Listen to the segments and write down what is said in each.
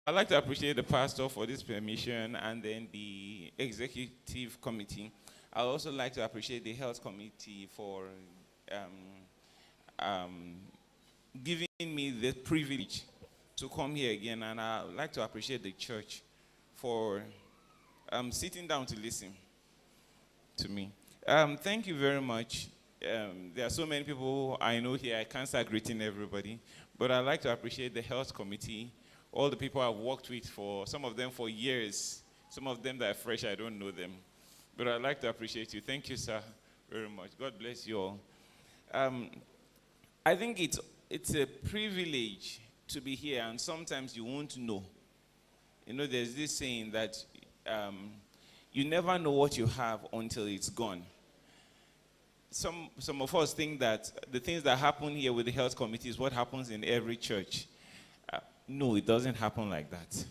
I'd like to appreciate the pastor for this permission and then the executive committee. I'd also like to appreciate the health committee for um, um, giving me the privilege to come here again. And I'd like to appreciate the church for sitting down to listen to me. Thank you very much. There are so many people I know here. I can't start greeting everybody. But I'd like to appreciate the health committee, all the people I've worked with for, some of them for years, some of them that are fresh, I don't know them. But I'd like to appreciate you. Thank you, sir, very much. God bless you all. I think it's a privilege to be here, and sometimes you won't know. You know, there's this saying that you never know what you have until it's gone. Some of us think that the things that happen here with the health committee is what happens in every church. No, it doesn't happen like that.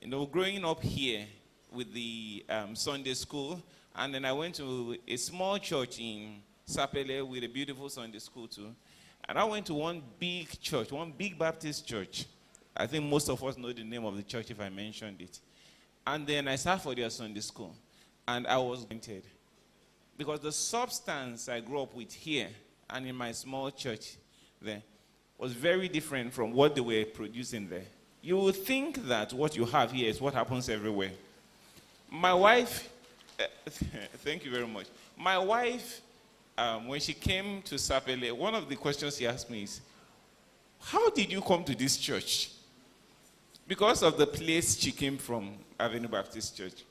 You know, growing up here with the Sunday school, and then I went to a small church in Sapele with a beautiful Sunday school too. And I went to one big church, one big Baptist church. I think most of us know the name of the church if I mentioned it. And then I sat for their Sunday school, and I was tempted. Because the substance I grew up with here and in my small church there was very different from what they were producing there. You would think that what you have here is what happens everywhere. My wife, thank you very much. My wife, when she came to Sapele, one of the questions she asked me is, how did you come to this church? Because of the place she came from, Avenue Baptist Church.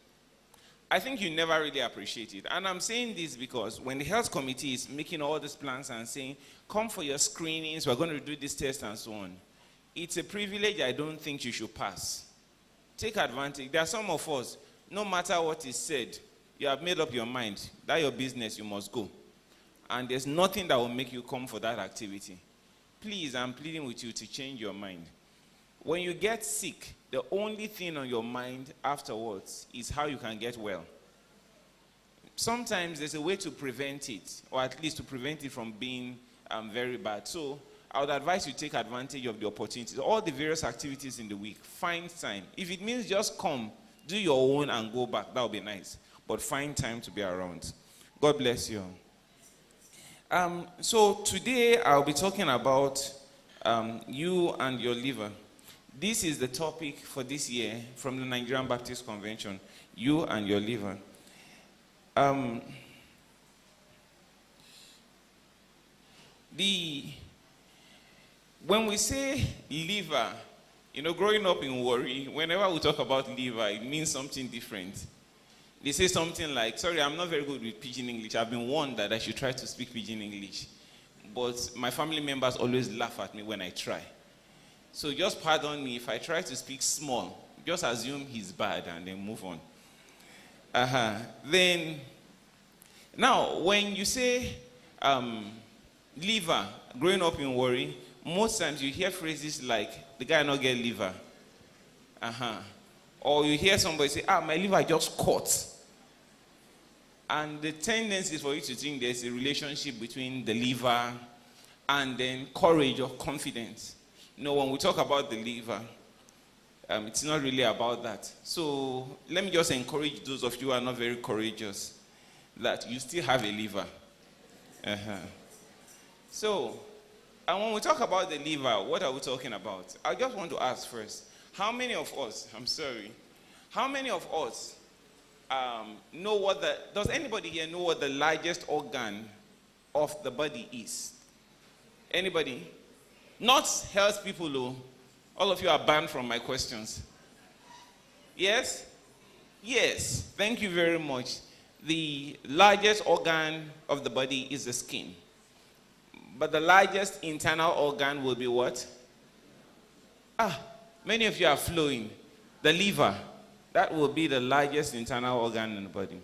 I think you never really appreciate it. And I'm saying this because when the health committee is making all these plans and saying, come for your screenings, we're going to do this test and so on, it's a privilege I don't think you should pass. Take advantage. There are some of us, no matter what is said, you have made up your mind. That's your business, you must go. And there's nothing that will make you come for that activity. Please, I'm pleading with you to change your mind. When you get sick, the only thing on your mind afterwards is how you can get well. Sometimes there's a way to prevent it, or at least to prevent it from being very bad. So I would advise you take advantage of the opportunities. All the various activities in the week, find time. If it means just come, do your own and go back, that would be nice. But find time to be around. God bless you. So today I'll be talking about you and your liver. This is the topic for this year from the Nigerian Baptist Convention, you and your liver. When we say liver, you know, growing up in Warri, whenever we talk about liver, it means something different. They say something like, sorry, I'm not very good with Pidgin English. I've been warned that I should try to speak Pidgin English. But my family members always laugh at me when I try. So just pardon me if I try to speak small. Just assume he's bad and then move on. Then, now, when you say liver, growing up in Warri, most times you hear phrases like, the guy not get liver. Or you hear somebody say, my liver just caught. And the tendency is for you to think there's a relationship between the liver and then courage or confidence. You know, when we talk about the liver, it's not really about that. So let me just encourage those of you who are not very courageous that you still have a liver. So, and when we talk about the liver, what are we talking about? I just want to ask first, how many of us, how many of us know what does anybody here know what the largest organ of the body is? Anybody? Not health people, though. All of you are banned from my questions. Yes? Yes. Thank you very much. The largest organ of the body is the skin. But the largest internal organ will be what? Many of you are flowing. The liver. That will be the largest internal organ in the body.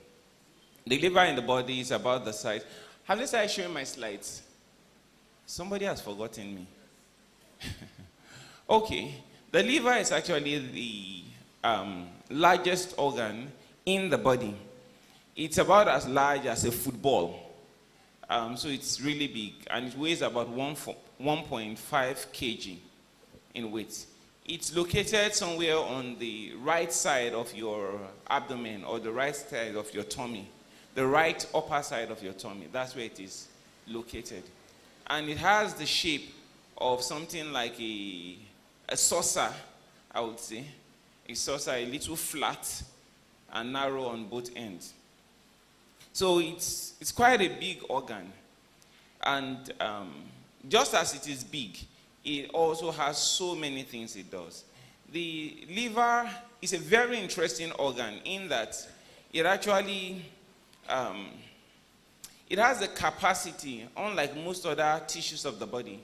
The liver in the body is about the size. Have they started showing my slides? Somebody has forgotten me. Okay, the liver is actually the largest organ in the body. It's about as large as a football. So it's really big, and it weighs about 1.5 kg in weight. It's located somewhere on the right side of your abdomen or the right side of your tummy. The right upper side of your tummy. That's where it is located. And it has the shape of something like a saucer, I would say. A saucer, a little flat and narrow on both ends. So it's quite a big organ. And just as it is big, it also has so many things it does. The liver is a very interesting organ in that it actually, it has the capacity, unlike most other tissues of the body,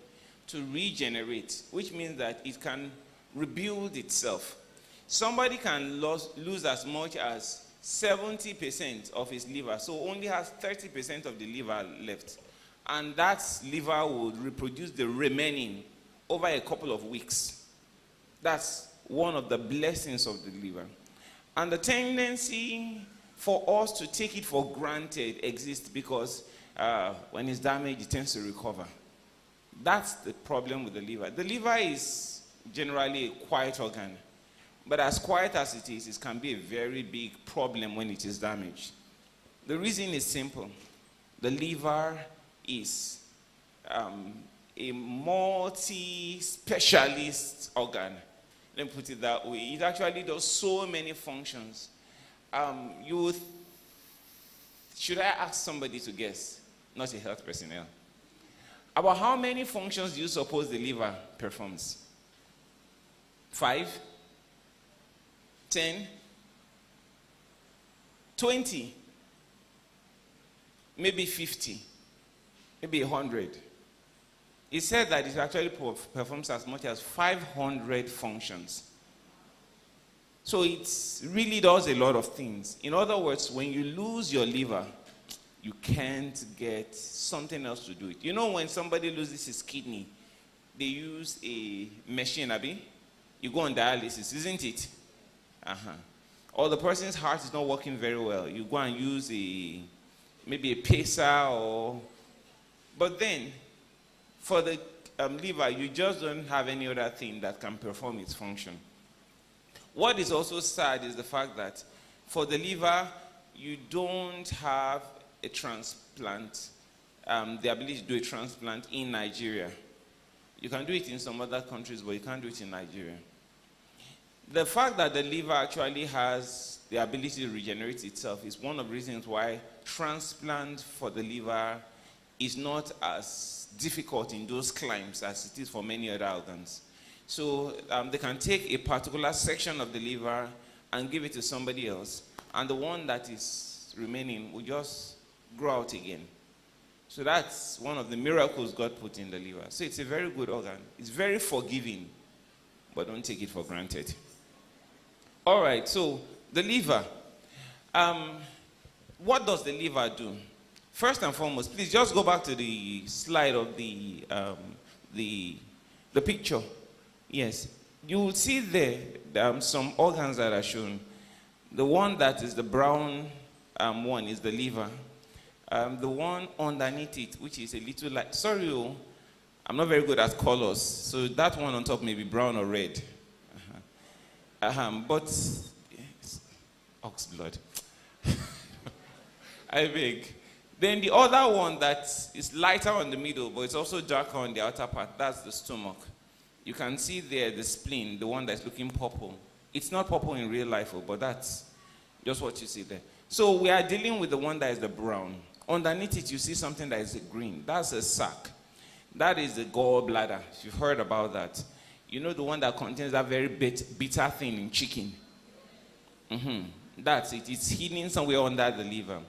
to regenerate, which means that it can rebuild itself. Somebody can lose as much as 70% of his liver, so only has 30% of the liver left. And that liver will reproduce the remaining over a couple of weeks. That's one of the blessings of the liver. And the tendency for us to take it for granted exists because when it's damaged, it tends to recover. That's the problem with the liver. The liver is generally a quiet organ. But as quiet as it is, it can be a very big problem when it is damaged. The reason is simple. The liver is a multi-specialist organ. Let me put it that way. It actually does so many functions. Should I ask somebody to guess? Not a health personnel. About how many functions do you suppose the liver performs? 5? 10? 20? Maybe 50? Maybe 100? It said that it actually performs as much as 500 functions. So it really does a lot of things. In other words, when you lose your liver, you can't get something else to do it. You know when somebody loses his kidney, they use a machine, Abi? You go on dialysis, isn't it? Or the person's heart is not working very well. You go and use maybe a pacer or... But then, for the liver, you just don't have any other thing that can perform its function. What is also sad is the fact that for the liver, you don't have a transplant, the ability to do a transplant in Nigeria. You can do it in some other countries, but you can't do it in Nigeria. The fact that the liver actually has the ability to regenerate itself is one of the reasons why transplant for the liver is not as difficult in those climes as it is for many other organs. So they can take a particular section of the liver and give it to somebody else, and the one that is remaining will just grow out again. So that's one of the miracles God put in the liver. So it's a very good organ. It's very forgiving, but don't take it for granted. All right, so the liver. What does the liver do? First and foremost, please just go back to the slide of the picture. Yes, you will see there some organs that are shown. The one that is the brown one is the liver. The one underneath it, which is a little light. Sorry, I'm not very good at colors, so that one on top may be brown or red. But yes, ox blood. I beg. Then the other one that is lighter on the middle, but it's also darker on the outer part, that's the stomach. You can see there the spleen, the one that's looking purple. It's not purple in real life, but that's just what you see there. So we are dealing with the one that is the brown. Underneath it, you see something that is green. That's a sac. That is the gallbladder. If you've heard about that. You know the one that contains that very bitter thing in chicken? That's it. It's hidden somewhere under the liver.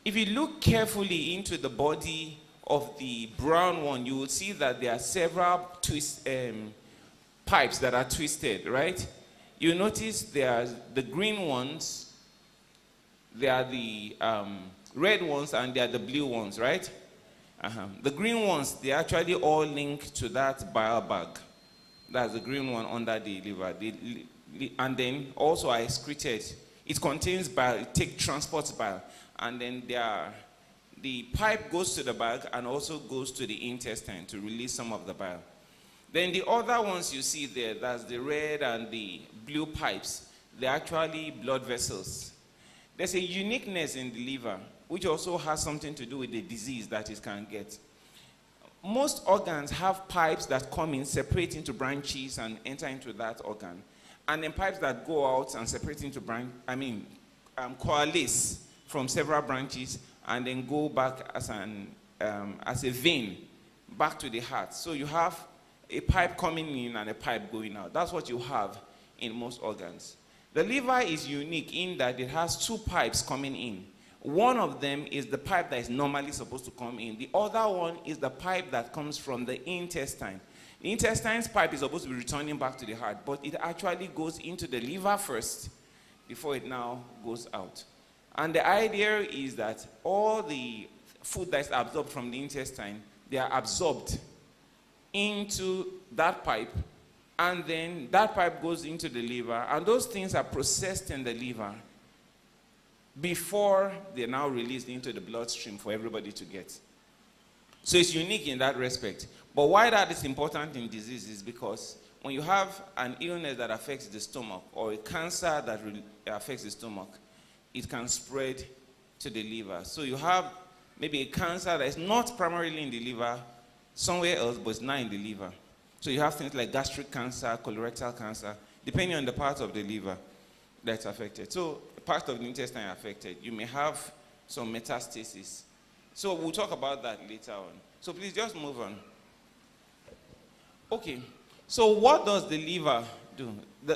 If you look carefully into the body of the brown one, you will see that there are several pipes that are twisted, right? You notice there are the green ones, there are the red ones, and there are the blue ones, right? The green ones, they actually all link to that bile bag. That's the green one under the liver. And then also are excreted. It contains bile, it transports bile. And then the pipe goes to the bag and also goes to the intestine to release some of the bile. Then the other ones you see there, that's the red and the blue pipes, they're actually blood vessels. There's a uniqueness in the liver, which also has something to do with the disease that it can get. Most organs have pipes that come in, separate into branches and enter into that organ. And then pipes that go out and separate into coalesce from several branches and then go back as a vein back to the heart. So you have a pipe coming in and a pipe going out. That's what you have in most organs. The liver is unique in that it has two pipes coming in. One of them is the pipe that is normally supposed to come in. The other one is the pipe that comes from the intestine. The intestine's pipe is supposed to be returning back to the heart, but it actually goes into the liver first before it now goes out. And the idea is that all the food that's absorbed from the intestine, they are absorbed into that pipe, and then that pipe goes into the liver, and those things are processed in the liver before they're now released into the bloodstream for everybody to get. So it's unique in that respect. But why that is important in disease is because when you have an illness that affects the stomach or a cancer that affects the stomach, it can spread to the liver. So you have maybe a cancer that is not primarily in the liver, somewhere else, but it's not in the liver. So you have things like gastric cancer, colorectal cancer, depending on the part of the liver that's affected. So part of the intestine affected, you may have some metastasis. So we'll talk about that later on. So please just move on. Okay, so what does the liver do?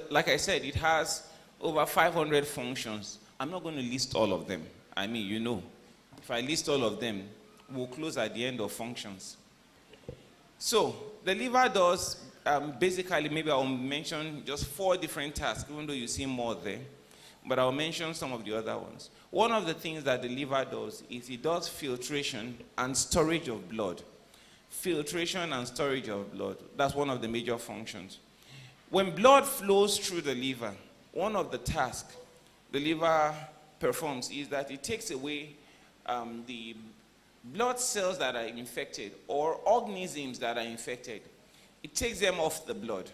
Like I said, it has over 500 functions. I'm not going to list all of them. I mean, you know, if I list all of them, we'll close at the end of functions. So the liver does, basically, maybe I'll mention just 4 different tasks, even though you see more there. But I'll mention some of the other ones. One of the things that the liver does is it does filtration and storage of blood. Filtration and storage of blood. That's one of the major functions. When blood flows through the liver, one of the tasks the liver performs is that it takes away the blood cells that are infected or organisms that are infected. It takes them off the blood.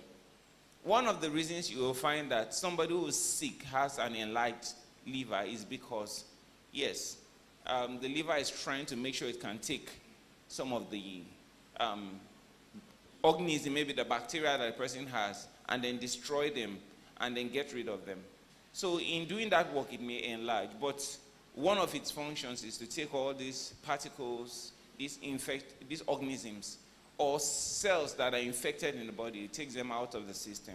One of the reasons you will find that somebody who is sick has an enlarged liver is because, yes, the liver is trying to make sure it can take some of the organism, maybe the bacteria that a person has, and then destroy them and then get rid of them. So in doing that work, it may enlarge, but one of its functions is to take all these particles, these organisms, or cells that are infected in the body, it takes them out of the system.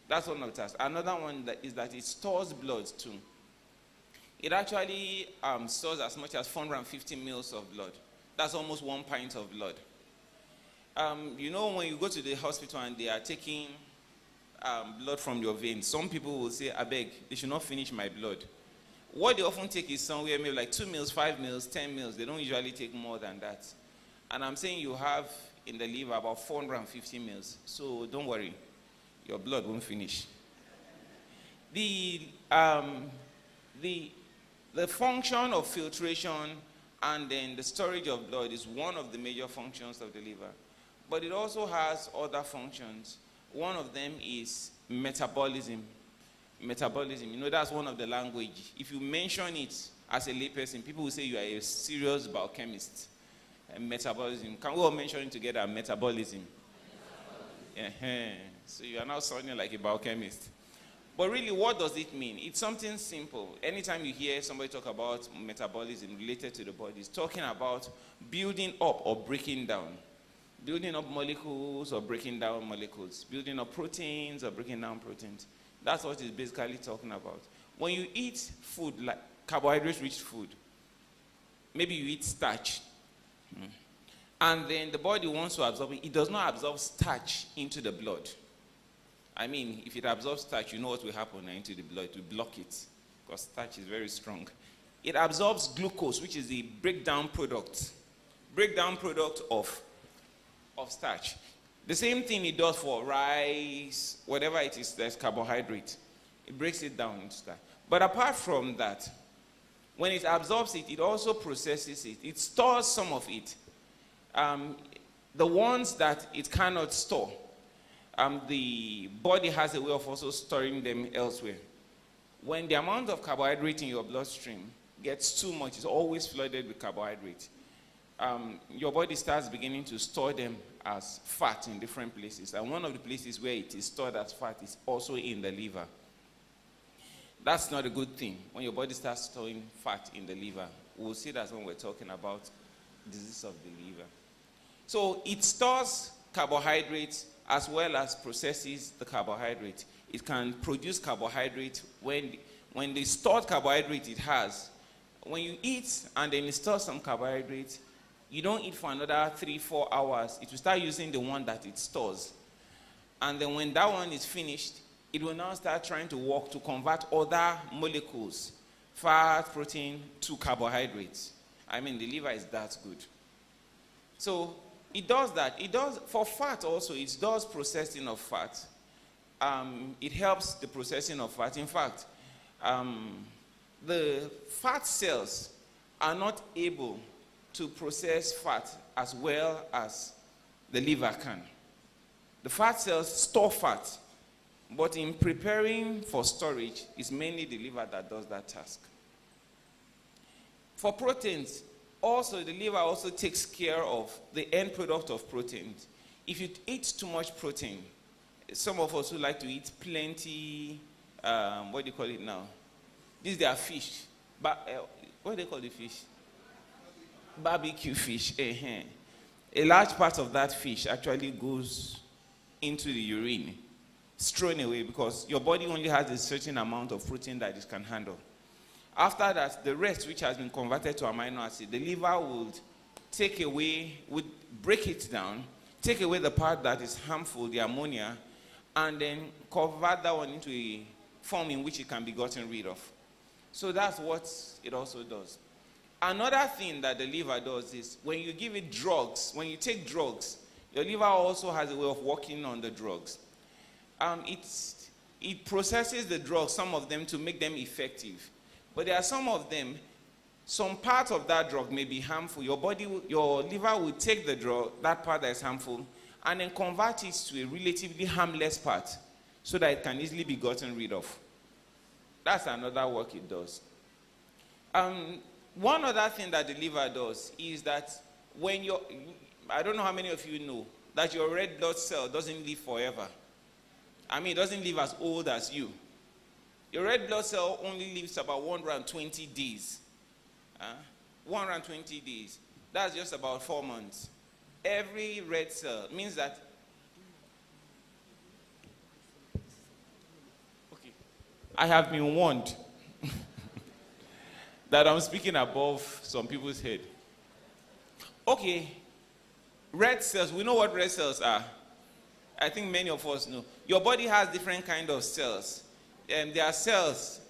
That's one of the tasks. Another one is that it stores blood too. It actually stores as much as 450 mils of blood. That's almost 1 pint of blood. You know, when you go to the hospital and they are taking blood from your veins, some people will say, I beg, they should not finish my blood. What they often take is somewhere maybe like 2 mils, 5 mils, 10 mils. They don't usually take more than that. And I'm saying you have in the liver about 450 mils. So don't worry, your blood won't finish. The function of filtration and then the storage of blood is one of the major functions of the liver. But it also has other functions. One of them is metabolism. Metabolism, you know, that's one of the language. If you mention it as a layperson, people will say you are a serious biochemist. And metabolism, can we all mention it together? Metabolism. So you are now sounding like a biochemist. But really, what does it mean? It's something simple. Anytime you hear somebody talk about metabolism related to the body, it's talking about building up or breaking down. Building up molecules or breaking down molecules. Building up proteins or breaking down proteins. That's what it's basically talking about. When you eat food, like carbohydrate-rich food, maybe you eat starch, and then the body wants to absorb it. It does not absorb starch into the blood. I mean, if it absorbs starch, you know what will happen into the blood. It will block it, because starch is very strong. It absorbs glucose, which is the breakdown product of starch. The same thing it does for rice, whatever it is that's carbohydrate. It breaks it down into starch. But apart from that, when it absorbs it, it also processes it. It stores some of it. The ones that it cannot store, the body has a way of also storing them elsewhere. When the amount of carbohydrate in your bloodstream gets too much, it's always flooded with carbohydrate, your body starts beginning to store them as fat in different places. And one of the places where it is stored as fat is also in the liver. That's not a good thing when your body starts storing fat in the liver. We'll see that when we're talking about disease of the liver. So it stores carbohydrates as well as processes the carbohydrate. It can produce carbohydrate when the stored carbohydrate it has. When you eat and then it stores some carbohydrate, you don't eat for another 3-4 hours. It will start using the one that it stores. And then when that one is finished, it will now start trying to work to convert other molecules, fat, protein, to carbohydrates. I mean, the liver is that good. So it does that. It does, for fat also, it does processing of fat. It helps the processing of fat. In fact, the fat cells are not able to process fat as well as the liver can. The fat cells store fat, but in preparing for storage, it's mainly the liver that does that task. For proteins, also the liver also takes care of the end product of proteins. If you eat too much protein, some of us who like to eat plenty, what do you call it now? These are fish. What do they call the fish? Barbecue fish. A large part of that fish actually goes into the urine. It's thrown away because your body only has a certain amount of protein that it can handle. After that, the rest, which has been converted to amino acid, the liver would take away, would break it down, take away the part that is harmful, the ammonia, and then convert that one into a form in which it can be gotten rid of. So that's what it also does. Another thing that the liver does is when you give it drugs, when you take drugs, your liver also has a way of working on the drugs. It processes the drugs, some of them, to make them effective. But there are some of them, some part of that drug may be harmful. Your liver will take the drug, that part that is harmful, and then convert it to a relatively harmless part so that it can easily be gotten rid of. That's another work it does. One other thing that the liver does is that when I don't know how many of you know that your red blood cell doesn't live forever. I mean, it doesn't live as old as you. Your red blood cell only lives about 120 days. 120 days. That's just about 4 months. Every red cell means that. Okay. I have been warned that I'm speaking above some people's head. Okay. Red cells, we know what red cells are. I think many of us know. Your body has different kinds of cells. There are cells.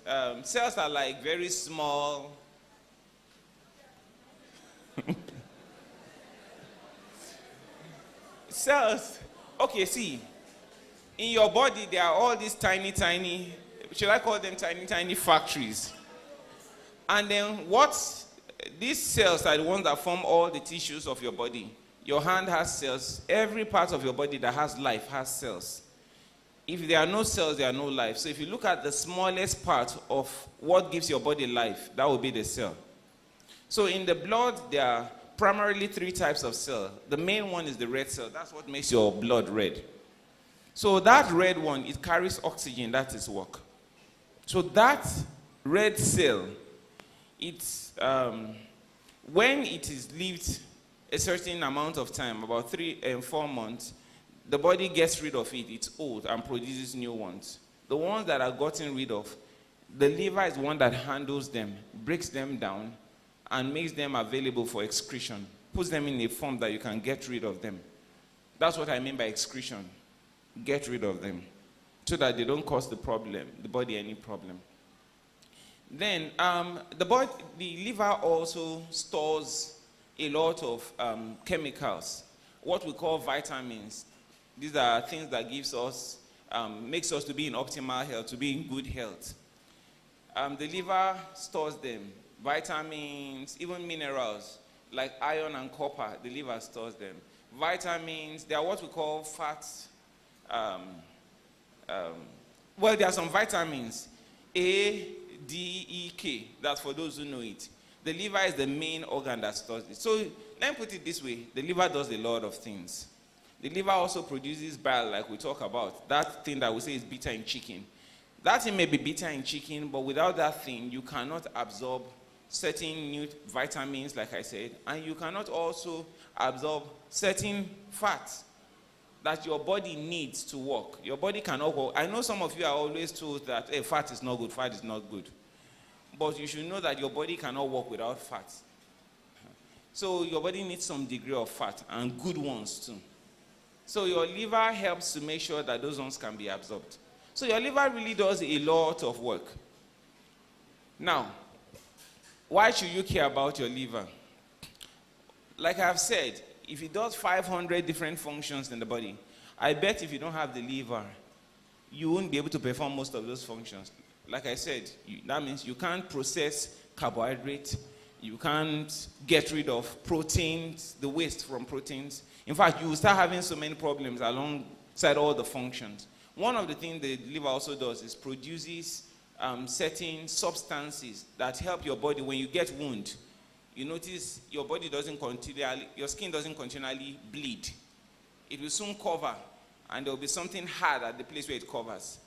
Cells are like very small. Cells. Okay, see. In your body, there are all these tiny, should I call them tiny factories? And then these cells are the ones that form all the tissues of your body. Your hand has cells. Every part of your body that has life has cells. If there are no cells, there are no life. So if you look at the smallest part of what gives your body life, that will be the cell. So in the blood, there are primarily 3 types of cell. The main one is the red cell. That's what makes your blood red. So that red one, it carries oxygen. That's its work. So that red cell, when it is lived a certain amount of time, about 3 and 4 months, the body gets rid of it. It's old and produces new ones. The ones that are gotten rid of, the liver is the one that handles them, breaks them down, and makes them available for excretion. Puts them in a form that you can get rid of them. That's what I mean by excretion. Get rid of them. So that they don't cause the body any problem. Then, the liver also stores a lot of chemicals, what we call vitamins. These are things that makes us to be in optimal health, to be in good health. The liver stores them, vitamins, even minerals, like iron and copper, the liver stores them. Vitamins, they are what we call fat um, well, there are some vitamins, A, D, E, K. That's for those who know it. The liver is the main organ that stores it. So let me put it this way. The liver does a lot of things. The liver also produces bile, like we talk about. That thing that we say is bitter in chicken. That thing may be bitter in chicken, but without that thing, you cannot absorb certain new vitamins, like I said, and you cannot also absorb certain fats that your body needs to work. Your body cannot work. I know some of you are always told that, hey, fat is not good, fat is not good. But you should know that your body cannot work without fat. So your body needs some degree of fat, and good ones too. So your liver helps to make sure that those ones can be absorbed. So your liver really does a lot of work. Now, why should you care about your liver? Like I've said, if it does 500 different functions in the body, I bet if you don't have the liver, you won't be able to perform most of those functions. Like I said, that means you can't process carbohydrates, you can't get rid of proteins, the waste from proteins. In fact, you will start having so many problems alongside all the functions. One of the things the liver also does is produces certain substances that help your body when you get wound. You notice your body doesn't continually, your skin doesn't continually bleed. It will soon cover, and there will be something hard at the place where it covers.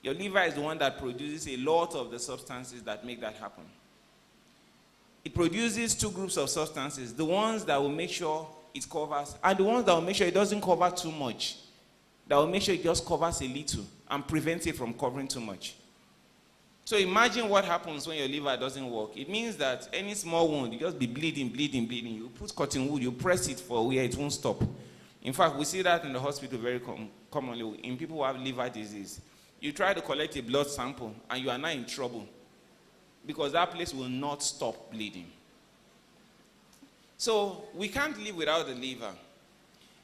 Your liver is the one that produces a lot of the substances that make that happen. It produces two groups of substances, the ones that will make sure it covers, and the ones that will make sure it doesn't cover too much. That will make sure it just covers a little and prevents it from covering too much. So imagine what happens when your liver doesn't work. It means that any small wound, you just be bleeding. You put cotton wool, you press it for where it won't stop. In fact, we see that in the hospital very commonly in people who have liver disease. You try to collect a blood sample and you are now in trouble because that place will not stop bleeding. So we can't live without the liver.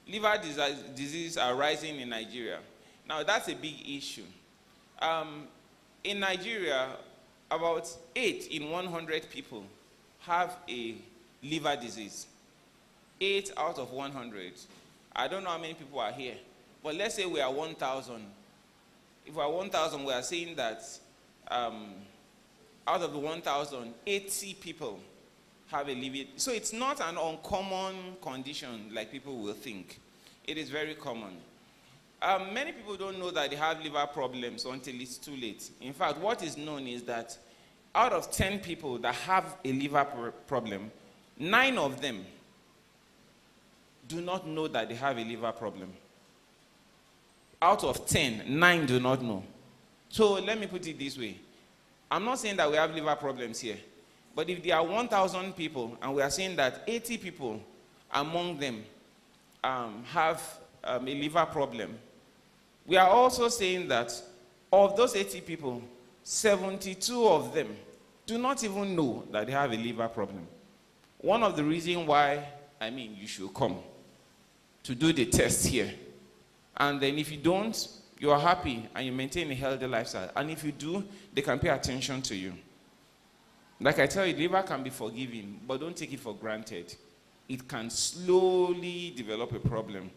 Liver diseases are rising in Nigeria. Now that's a big issue. In Nigeria, about 8 in 100 people have a liver disease. 8 out of 100. I don't know how many people are here, but let's say we are 1,000. If we are 1,000, we are saying that out of the 1,000, 80 people have a liver. So it's not an uncommon condition like people will think. It is very common. Many people don't know that they have liver problems until it's too late. In fact, what is known is that out of 10 people that have a liver problem, 9 of them do not know that they have a liver problem. Out of 10, 9 do not know. So let me put it this way. I'm not saying that we have liver problems here. But if there are 1,000 people and we are saying that 80 people among them have a liver problem, we are also saying that of those 80 people, 72 of them do not even know that they have a liver problem. One of the reasons why, you should come to do the test here. And then if you don't, you are happy and you maintain a healthy lifestyle. And if you do, they can pay attention to you. Like I tell you, liver can be forgiving, but don't take it for granted. It can slowly develop a problem.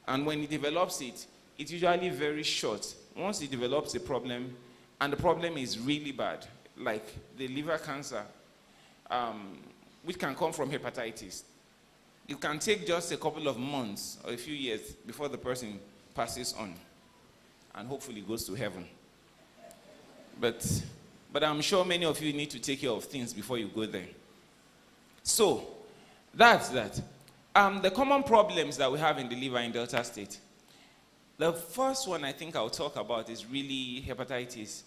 And when it develops it, it's usually very short. Once it develops a problem, and the problem is really bad, like the liver cancer, which can come from hepatitis, it can take just a couple of months or a few years before the person passes on and hopefully goes to heaven. But I'm sure many of you need to take care of things before you go there. So, that's that. The common problems that we have in the liver in Delta State. The first one I think I'll talk about is really hepatitis.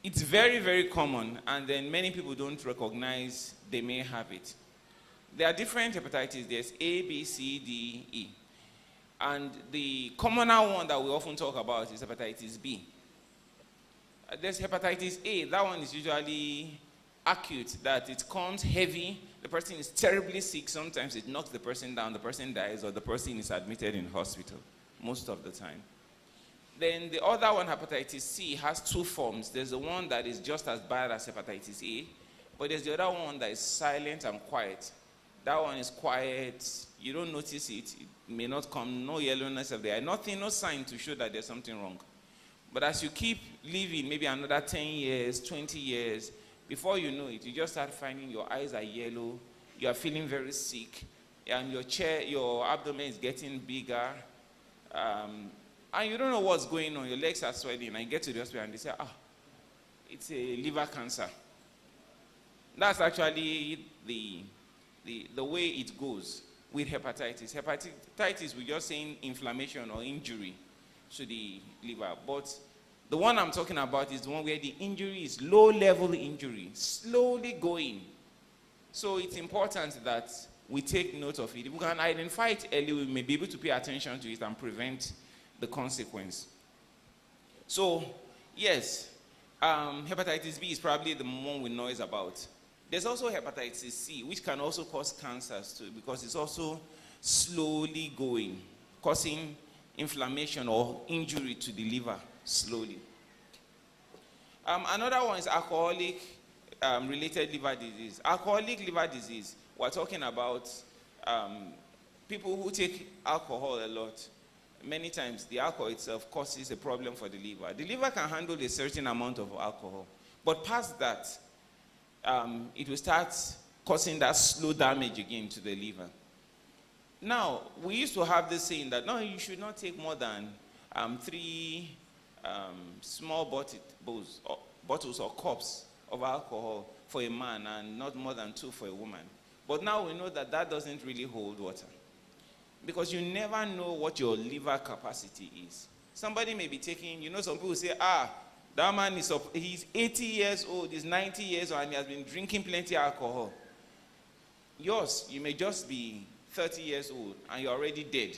It's very, very common, and then many people don't recognize they may have it. There are different hepatitis. There's A, B, C, D, E. And the commoner one that we often talk about is hepatitis B. There's hepatitis A. That one is usually acute, that it comes heavy, the person is terribly sick, sometimes it knocks the person down, the person dies, or the person is admitted in hospital, most of the time. Then the other one, hepatitis C, has 2 forms. There's the one that is just as bad as hepatitis A, but there's the other one that is silent and quiet. That one is quiet. You don't notice it. It may not come. No yellowness of the eye. Nothing, no sign to show that there's something wrong. But as you keep living, maybe another 10 years, 20 years, before you know it, you just start finding your eyes are yellow. You are feeling very sick. And your abdomen is getting bigger. And you don't know what's going on. Your legs are swelling. And you get to the hospital and they say, it's a liver cancer. That's actually the way it goes with hepatitis. Hepatitis, we're just saying inflammation or injury to the liver. But the one I'm talking about is the one where the injury is low-level injury, slowly going. So it's important that we take note of it. If we can identify it early, we may be able to pay attention to it and prevent the consequence. So, yes, hepatitis B is probably the one we know about. There's also hepatitis C, which can also cause cancers too, because it's also slowly going, causing inflammation or injury to the liver slowly. Another one is alcoholic related liver disease. Alcoholic liver disease, we're talking about people who take alcohol a lot. Many times the alcohol itself causes a problem for the liver. The liver can handle a certain amount of alcohol, but past that, it will start causing that slow damage again to the liver. Now, we used to have this saying that, no, you should not take more than 3 small bottles or cups of alcohol for a man and not more than 2 for a woman. But now we know that that doesn't really hold water, because you never know what your liver capacity is. Somebody may be taking, some people say, that man he's 80 years old, he's 90 years old, and he has been drinking plenty of alcohol. Yours, you may just be 30 years old, and you're already dead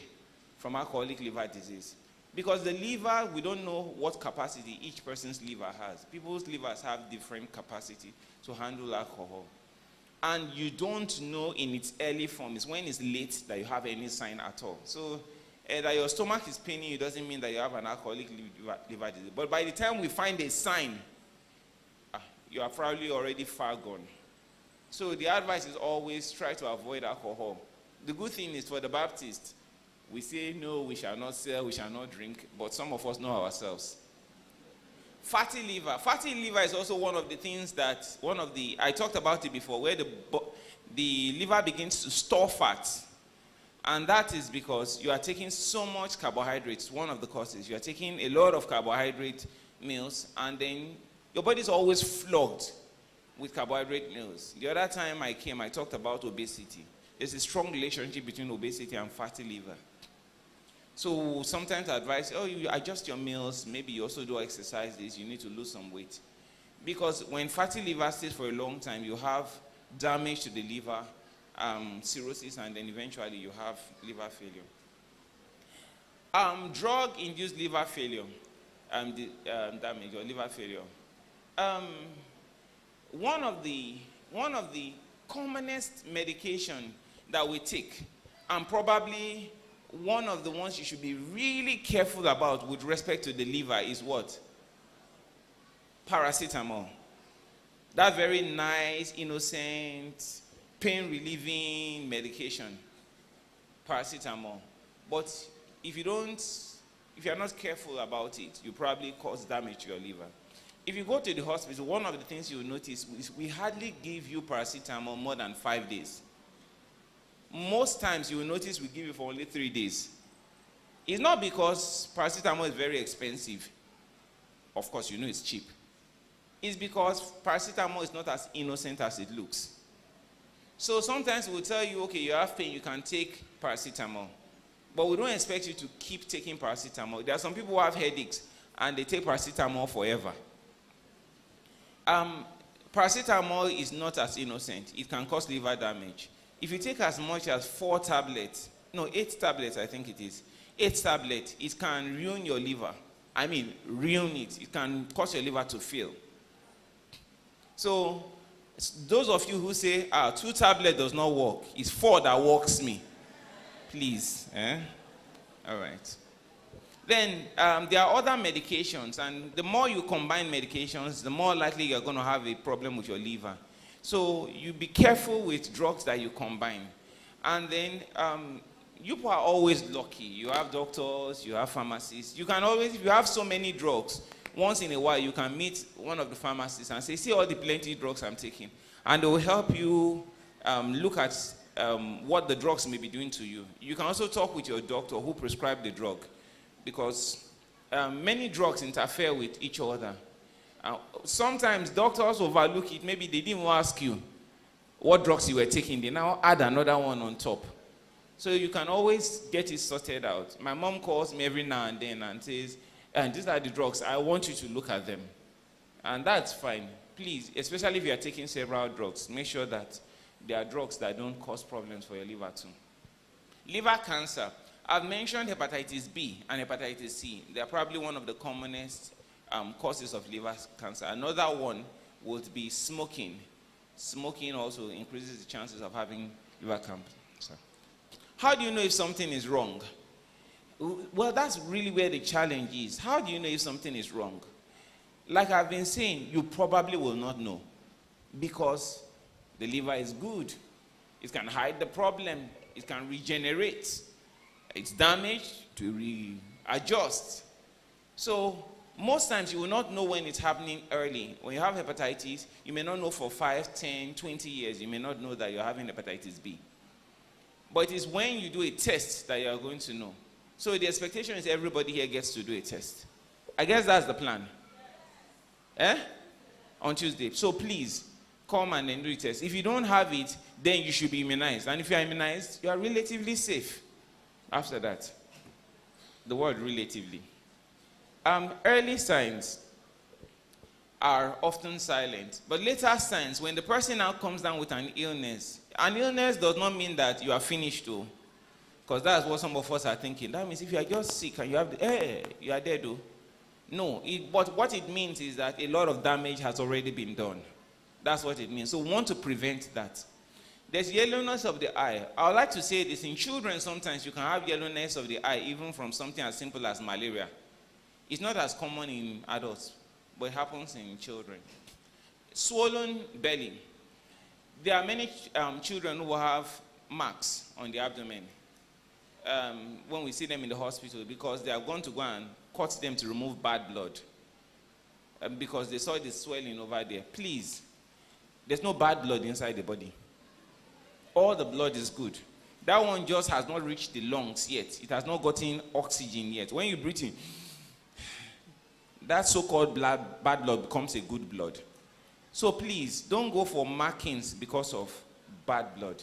from alcoholic liver disease. Because the liver, we don't know what capacity each person's liver has. People's livers have different capacity to handle alcohol. And you don't know in its early form. It's when it's late that you have any sign at all. So that your stomach is paining you doesn't mean that you have an alcoholic liver disease. But by the time we find a sign, you are probably already far gone. So the advice is always try to avoid alcohol. The good thing is for the Baptists, we say, no, we shall not sell, we shall not drink, but some of us know ourselves. Fatty liver. Fatty liver is also one of the things that, I talked about it before, where the liver begins to store fat. And that is because you are taking so much carbohydrates, one of the causes. You are taking a lot of carbohydrate meals, and then your body is always flogged with carbohydrate meals. The other time I came, I talked about obesity. There's a strong relationship between obesity and fatty liver. So sometimes I advise, you adjust your meals, maybe you also do exercises, you need to lose some weight. Because when fatty liver stays for a long time, you have damage to the liver, cirrhosis, and then eventually you have liver failure. Drug-induced liver failure, damage or liver failure. One of the commonest medication that we take, and probably one of the ones you should be really careful about with respect to the liver, is what? Paracetamol. That very nice, innocent, pain-relieving medication, paracetamol. But if you're not careful about it, you probably cause damage to your liver. If you go to the hospital, one of the things you'll notice is we hardly give you paracetamol more than 5 days. Most times you will notice we give you for only 3 days. It's not because paracetamol is very expensive. Of course, it's cheap. It's because paracetamol is not as innocent as it looks. So sometimes we'll tell you, okay, you have pain, you can take paracetamol. But we don't expect you to keep taking paracetamol. There are some people who have headaches, and they take paracetamol forever. Paracetamol is not as innocent. It can cause liver damage. If you take as much as 8 tablets, I think it is. 8 tablets, it can ruin your liver. Ruin it. It can cause your liver to fail. So, those of you who say, 2 tablets does not work, it's 4 that works me. Please. All right. Then, there are other medications, and the more you combine medications, the more likely you're going to have a problem with your liver. So you be careful with drugs that you combine. And then you are always lucky. You have doctors, you have pharmacists. You can always, if you have so many drugs, once in a while you can meet one of the pharmacists and say, see all the plenty drugs I'm taking. And they will help you look at what the drugs may be doing to you. You can also talk with your doctor who prescribed the drug, because many drugs interfere with each other. Sometimes doctors overlook it. Maybe they didn't ask you what drugs you were taking. They now add another one on top. So you can always get it sorted out. My mom calls me every now and then and says, and these are the drugs, I want you to look at them. And that's fine. Please, especially if you are taking several drugs, make sure that they are drugs that don't cause problems for your liver too. Liver cancer. I've mentioned hepatitis B and hepatitis C. They are probably one of the commonest causes of liver cancer. Another one would be smoking. Smoking also increases the chances of having liver cancer. How do you know if something is wrong? Well, that's really where the challenge is. How do you know if something is wrong? Like I've been saying, you probably will not know, because the liver is good. It can hide the problem. It can regenerate. It's damaged to readjust. So most times you will not know when it's happening early. When you have hepatitis, you may not know for 5, 10, 20 years. You may not know that you're having hepatitis B. But it is when you do a test that you're going to know. So the expectation is everybody here gets to do a test. I guess that's the plan. On Tuesday. So please, come and then do a test. If you don't have it, then you should be immunized. And if you are immunized, you are relatively safe after that. The word relatively. Early signs are often silent. But later signs, when the person now comes down with an illness does not mean that you are finished though. Because that's what some of us are thinking. That means if you are just sick and you have you are dead though. No, but what it means is that a lot of damage has already been done. That's what it means. So we want to prevent that. There's yellowness of the eye. I would like to say this. In children, sometimes you can have yellowness of the eye even from something as simple as malaria. It's not as common in adults, but it happens in children. Swollen belly. There are many children who have marks on the abdomen when we see them in the hospital, because they are going to go and cut them to remove bad blood because they saw the swelling over there. Please, there's no bad blood inside the body. All the blood is good. That one just has not reached the lungs yet. It has not gotten oxygen yet. When you breathe in, that so-called bad blood becomes a good blood. So please, don't go for markings because of bad blood.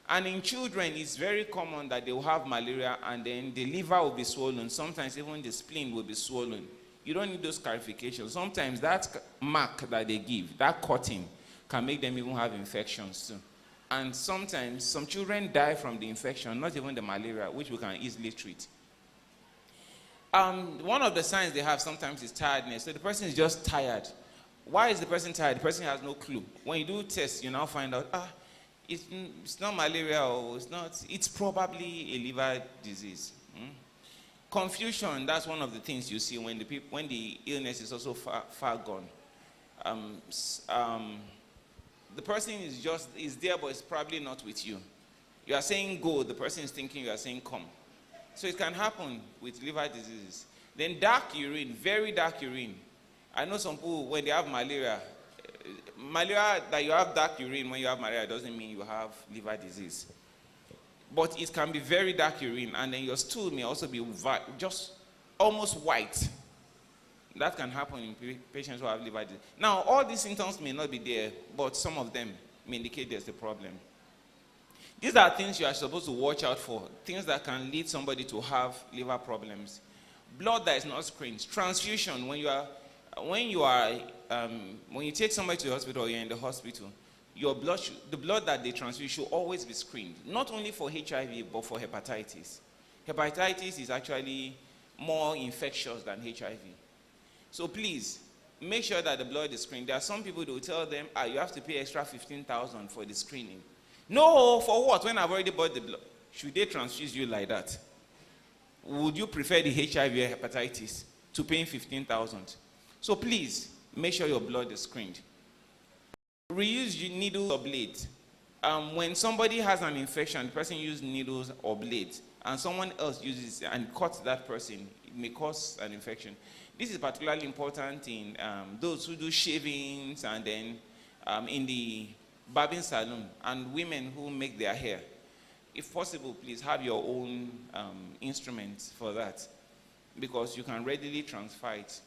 And in children, it's very common that they will have malaria and then the liver will be swollen. Sometimes even the spleen will be swollen. You don't need those clarifications. Sometimes that mark that they give, that cutting, can make them even have infections too. And sometimes some children die from the infection, not even the malaria, which we can easily treat. One of the signs they have sometimes is tiredness. So the person is just tired. Why is the person tired? The person has no clue. When you do tests, you now find out, it's not malaria, or it's probably a liver disease. Confusion, that's one of the things you see when the illness is also far gone. The person is there, but it's probably not with you. You are saying go, the person is thinking you are saying come. So it can happen with liver diseases. Then dark urine, very dark urine. I know some people, when they have malaria, that you have dark urine when you have malaria doesn't mean you have liver disease. But it can be very dark urine, and then your stool may also be just almost white. That can happen in patients who have liver disease. Now, all these symptoms may not be there, but some of them may indicate there's a problem. These are things you are supposed to watch out for, things that can lead somebody to have liver problems. Blood that is not screened. Transfusion, when you take somebody to the hospital or you're in the hospital, the blood that they transfuse should always be screened, not only for HIV, but for hepatitis. Hepatitis is actually more infectious than HIV. So please, make sure that the blood is screened. There are some people who will tell them, you have to pay extra 15,000 for the screening. No, for what? When I've already bought the blood. Should they transfuse you like that? Would you prefer the HIV or hepatitis to paying 15,000? So please, make sure your blood is screened. Reuse needles or blades. When somebody has an infection, the person uses needles or blades, and someone else uses it and cuts that person, it may cause an infection. This is particularly important in those who do shavings, and then in the barbing salon, and women who make their hair. If possible, please have your own instruments for that, because you can readily transfer it.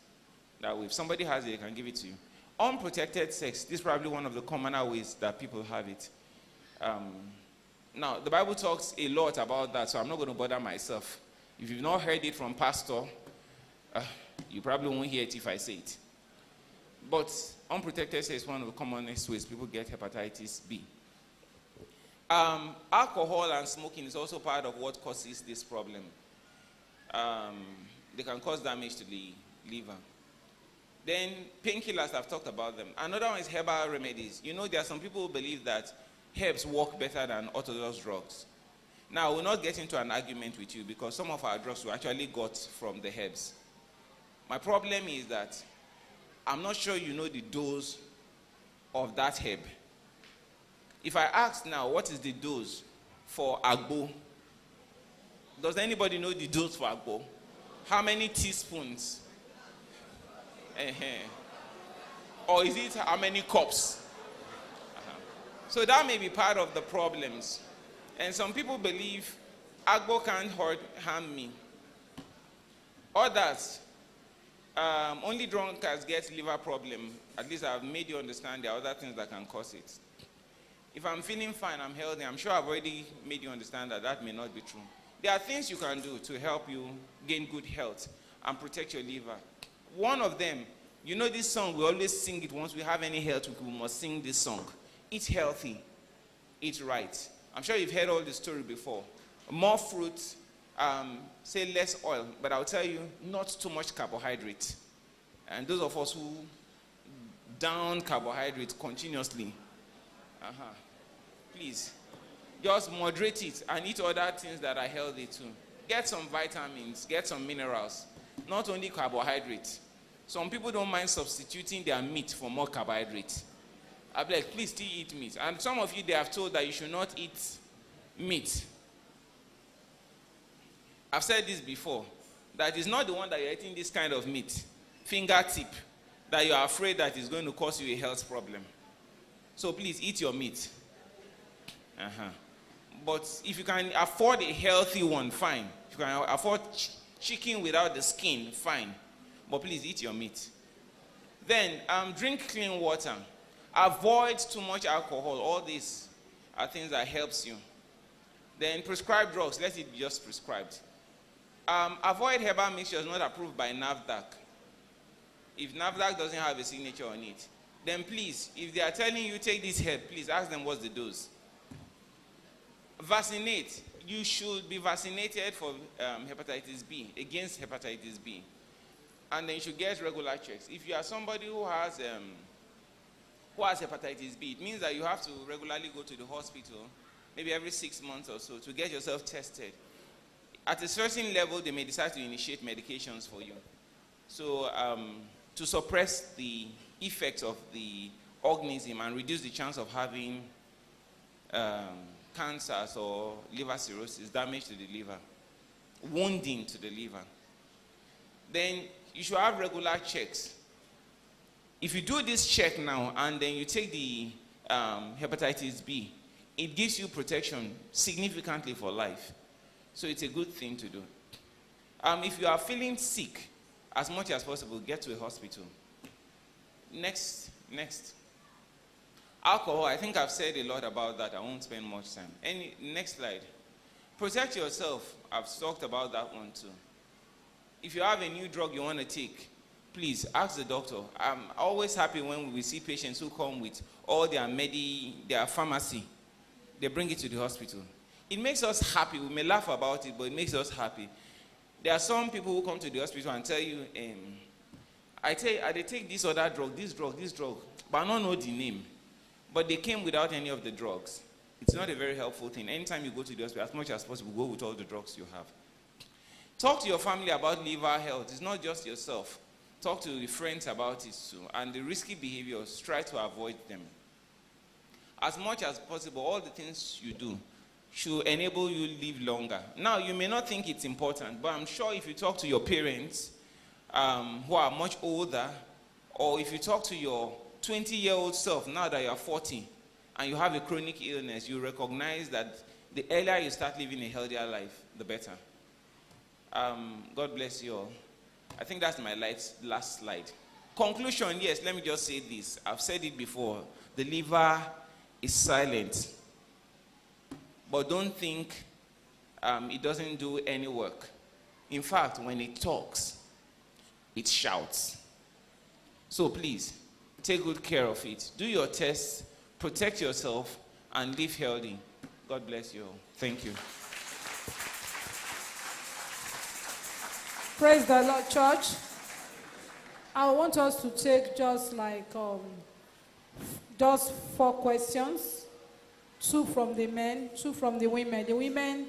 That way, if somebody has it, they can give it to you. Unprotected sex, this is probably one of the commoner ways that people have it. Now, the Bible talks a lot about that, so I'm not going to bother myself. If you've not heard it from pastor, you probably won't hear it if I say it. But unprotected sex is one of the commonest ways people get hepatitis B. Alcohol and smoking is also part of what causes this problem. They can cause damage to the liver. Then painkillers, I've talked about them. Another one is herbal remedies. You know, there are some people who believe that herbs work better than orthodox drugs. Now, I will not get into an argument with you, because some of our drugs we actually got from the herbs. My problem is that I'm not sure you know the dose of that herb. If I ask now, what is the dose for agbo? Does anybody know the dose for agbo? How many teaspoons? Or is it how many cups? So that may be part of the problems. And some people believe agbo can't harm me. Others, only drunkards get liver problem. At least I've made you understand there are other things that can cause it. If I'm feeling fine, I'm healthy, I'm sure I've already made you understand that that may not be true. There are things you can do to help you gain good health and protect your liver. One of them, you know this song, we always sing it once we have any health, we must sing this song. Eat healthy, eat right. I'm sure you've heard all the story before. More fruit, say less oil, but I'll tell you, not too much carbohydrate. And those of us who down carbohydrates continuously, please, just moderate it and eat other things that are healthy too. Get some vitamins, get some minerals, not only carbohydrates. Some people don't mind substituting their meat for more carbohydrates. I'll be like, please still eat meat. And some of you, they have told that you should not eat meat. I've said this before, that it's not the one that you're eating this kind of meat, fingertip, that you are afraid that is going to cause you a health problem. So please eat your meat. But if you can afford a healthy one, fine. If you can afford chicken without the skin, fine. But please eat your meat. Then drink clean water. Avoid too much alcohol. All these are things that helps you. Then prescribed drugs, let it be just prescribed. Avoid herbal mixtures not approved by NAFDAC. If NAFDAC doesn't have a signature on it, then please, if they are telling you take this herb, please ask them what's the dose. Vaccinate. You should be vaccinated for hepatitis B, against hepatitis B. And then you should get regular checks. If you are somebody who has hepatitis B, it means that you have to regularly go to the hospital, maybe every 6 months or so, to get yourself tested. At a certain level, they may decide to initiate medications for you. So to suppress the effects of the organism and reduce the chance of having cancers or liver cirrhosis, damage to the liver, wounding to the liver. Then you should have regular checks. If you do this check now and then you take the hepatitis B, it gives you protection significantly for life. So it's a good thing to do. If you are feeling sick, as much as possible, get to a hospital. Next. Alcohol, I think I've said a lot about that. I won't spend much time. Next slide. Protect yourself. I've talked about that one too. If you have a new drug you want to take, please ask the doctor. I'm always happy when we see patients who come with all their pharmacy. They bring it to the hospital. It makes us happy. We may laugh about it, but it makes us happy. There are some people who come to the hospital and tell you, I take this other drug, this drug, but I don't know the name. But they came without any of the drugs. It's not a very helpful thing. Anytime you go to the hospital, as much as possible, go with all the drugs you have. Talk to your family about liver health. It's not just yourself. Talk to your friends about it too. And the risky behaviors, try to avoid them. As much as possible, all the things you do should enable you live longer. Now, you may not think it's important, but I'm sure if you talk to your parents who are much older, or if you talk to your 20-year-old self now that you're 40 and you have a chronic illness, you recognize that the earlier you start living a healthier life, the better. God bless you all. I think that's my last slide. Conclusion, yes, let me just say this. I've said it before. The liver is silent. But don't think it doesn't do any work. In fact, when it talks, it shouts. So please, take good care of it. Do your tests, protect yourself, and live healthy. God bless you all. Thank you. Praise the Lord, church. I want us to take just 4 questions. 2 from the men, 2 from the women. The women,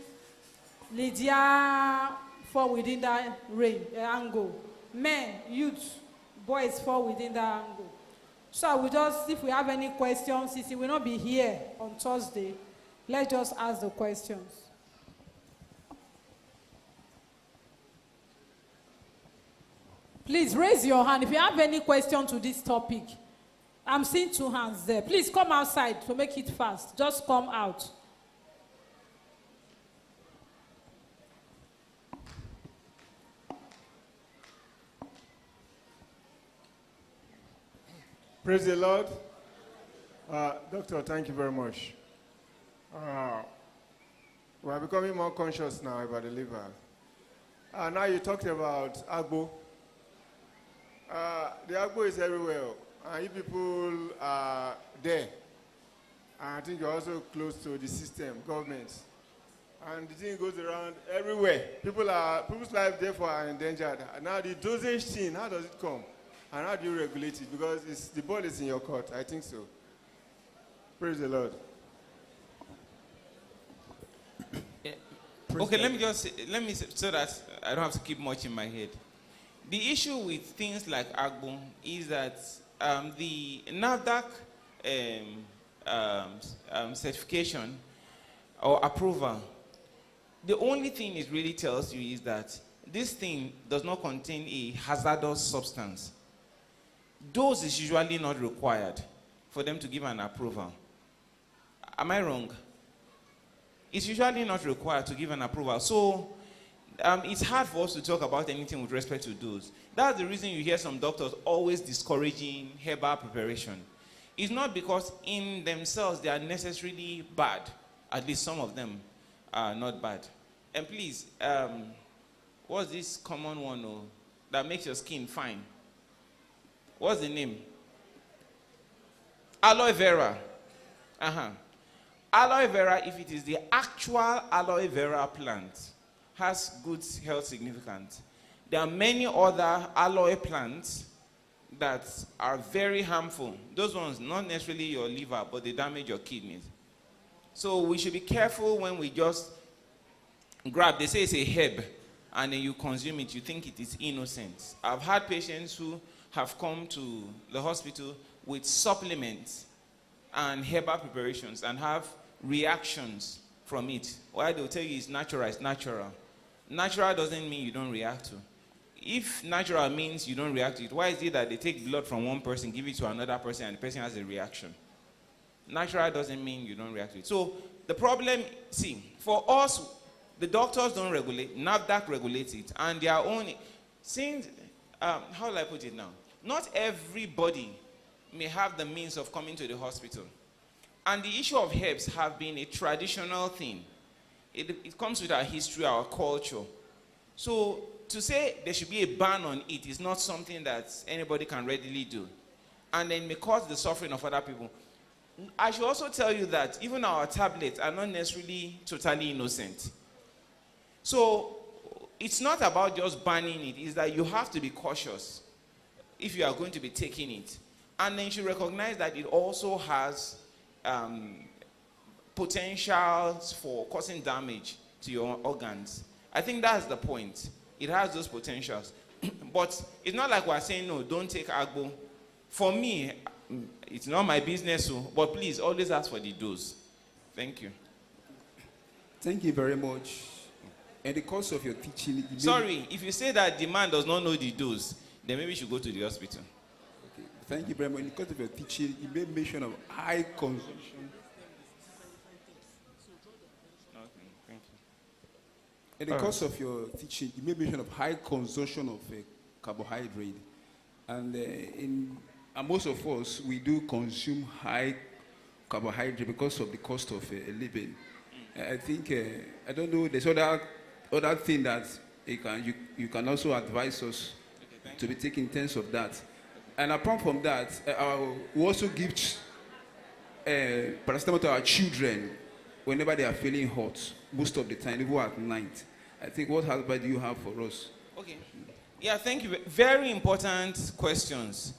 Lydia, fall within that angle. Men, youth, boys fall within that angle. So I will just, if we have any questions, since we will not be here on Thursday, let's just ask the questions. Please raise your hand if you have any question to this topic. I'm seeing 2 hands there. Please come outside to make it fast. Just come out. Praise the Lord. Doctor, thank you very much. We are becoming more conscious now about the liver. Now you talked about agbo. The agbo is everywhere. If people are there, I think you're also close to the system, government. And the thing goes around everywhere. People's lives, therefore, are endangered. Now the dosage thing, how does it come? And how do you regulate it? Because the ball is in your court. I think so. Praise the Lord. Yeah. Okay, let me say, so that I don't have to keep much in my head. The issue with things like agbo is that the NAFDAC certification or approval, the only thing it really tells you is that this thing does not contain a hazardous substance. Dose is usually not required for them to give an approval. Am I wrong? It's usually not required to give an approval. So it's hard for us to talk about anything with respect to dose. That's the reason you hear some doctors always discouraging herbal preparation. It's not because in themselves they are necessarily bad. At least some of them are not bad. And please, what's this common one that makes your skin fine? What's the name? Aloe vera. Aloe vera, if it is the actual aloe vera plant, has good health significance. There are many other aloe plants that are very harmful. Those ones, not necessarily your liver, but they damage your kidneys. So we should be careful when we just grab, they say it's a herb, and then you consume it, you think it is innocent. I've had patients who have come to the hospital with supplements and herbal preparations and have reactions from it. Why they'll tell you it's natural, it's natural. Natural doesn't mean you don't react to. If natural means you don't react to it, why is it that they take blood from one person, give it to another person, and the person has a reaction? Natural doesn't mean you don't react to it. So the problem, see, for us, the doctors don't regulate, NAFDAC regulates it, and their own, since, how will I put it now? Not everybody may have the means of coming to the hospital. And the issue of herbs have been a traditional thing. It comes with our history, our culture. So to say there should be a ban on it is not something that anybody can readily do. And then may cause the suffering of other people. I should also tell you that even our tablets are not necessarily totally innocent. So it's not about just banning it, it's that you have to be cautious if you are going to be taking it. And then you should recognize that it also has potentials for causing damage to your organs. I think that's the point. It has those potentials. But it's not like we're saying, no, don't take agbo. For me, It's not my business, but please always ask for the dose. Thank you. Thank you very much. In the course of your teaching, Sorry, if you say that the man does not know the dose, then maybe you should go to the hospital. Okay. Thank you very much. In the course of your teaching, you made mention of high consumption. Okay, thank you. In the course of your teaching, you made mention of high consumption of carbohydrate. And most of us, we do consume high carbohydrate because of the cost of living. I think, I don't know, there's other thing that you can also advise us to be taking in terms of that. And apart from that, we also give paracetamol to our children whenever they are feeling hot, most of the time, even at night. I think, what advice do you have for us? Okay. Yeah, thank you. Very important questions.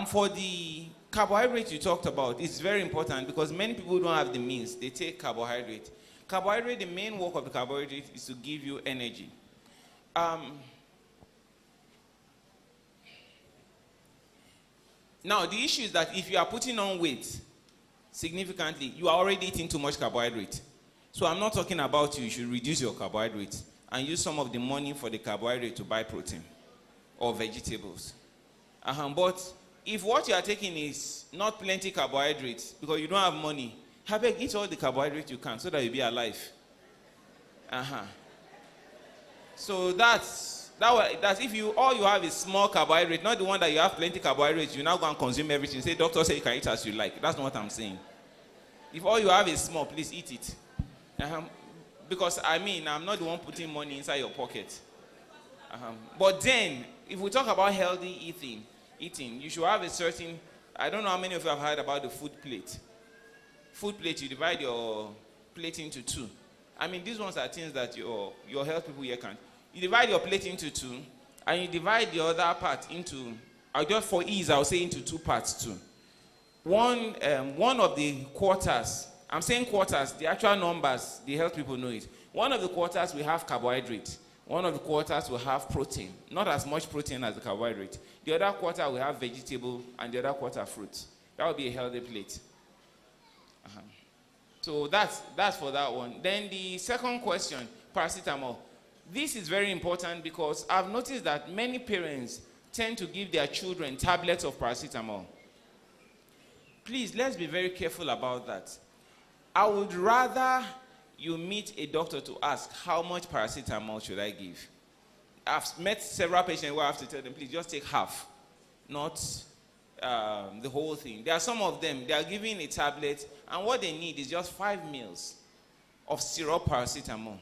For the carbohydrate you talked about, it's very important because many people don't have the means. They take carbohydrate. Carbohydrate, the main work of the carbohydrate is to give you energy. Now, the issue is that if you are putting on weight significantly, you are already eating too much carbohydrate. So I'm not talking about you should reduce your carbohydrate and use some of the money for the carbohydrate to buy protein or vegetables. But if what you are taking is not plenty carbohydrates because you don't have money, eat all the carbohydrates you can so that you'll be alive. So that's if all you have is small carbohydrate, not the one that you have plenty carbohydrates, you now go and consume everything. Say, doctor say you can eat as you like. That's not what I'm saying. If all you have is small, please eat it. Because I'm not the one putting money inside your pocket. But then, if we talk about healthy eating, you should have a certain, I don't know how many of you have heard about the food plate. Food plate, you divide your plate into two. These ones are things that your health people here can't. You divide your plate into two, and you divide the other part into, just for ease, I'll say into two parts too. One of the quarters, I'm saying quarters, the actual numbers, the health people know it. One of the quarters will have carbohydrate. One of the quarters will have protein. Not as much protein as the carbohydrate. The other quarter will have vegetable, and the other quarter fruit. That will be a healthy plate. So that's for that one. Then the second question, paracetamol. This is very important because I've noticed that many parents tend to give their children tablets of paracetamol. Please, let's be very careful about that. I would rather you meet a doctor to ask, how much paracetamol should I give? I've met several patients where I have to tell them, please just take half, not the whole thing. There are some of them, they are giving a tablet, and what they need is just 5 mils of syrup paracetamol.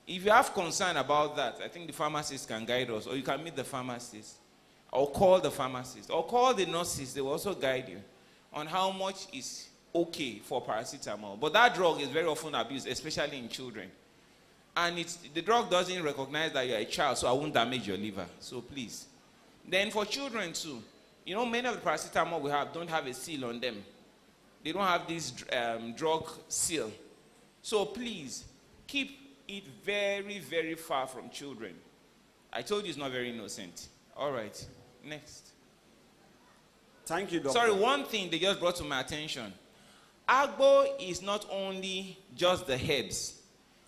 If you have concern about that, I think the pharmacist can guide us, or you can meet the pharmacist, or call the pharmacist, or call the nurses. They will also guide you on how much is okay for paracetamol. But that drug is very often abused, especially in children. And the drug doesn't recognize that you're a child, so I won't damage your liver. So please. Then for children too, many of the paracetamol we have don't have a seal on them. They don't have this drug seal. So please, keep it very, very far from children. I told you it's not very innocent. All right, next. Thank you, doctor. Sorry, one thing they just brought to my attention. Agbo is not only just the herbs.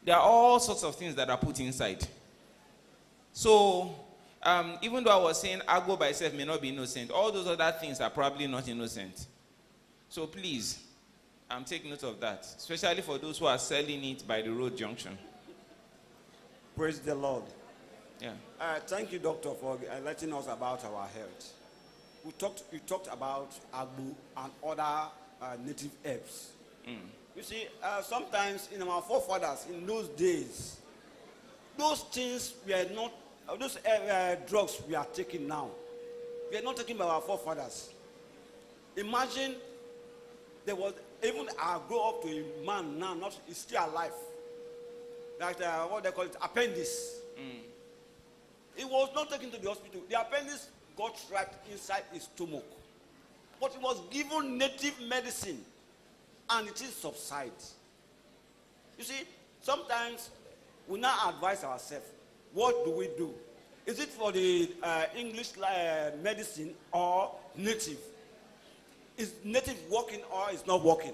There are all sorts of things that are put inside. So, even though I was saying agbo by itself may not be innocent, all those other things are probably not innocent. So please, take note of that, especially for those who are selling it by the road junction. Praise the Lord. Yeah. Thank you, doctor, for letting us about our health. You talked about agbo and other native herbs. You see, sometimes in our forefathers in those days, those things were not, those drugs we are taking now, we are not taking by our forefathers. Imagine there was, even I grow up to a man now, he's still alive. Like what they call it, appendix. He was not taken to the hospital. The appendix got trapped inside his stomach. But he was given native medicine, and it is subsides. You see, sometimes we now advise ourselves, what do we do? Is it for the English medicine or native? Is native working or is not working?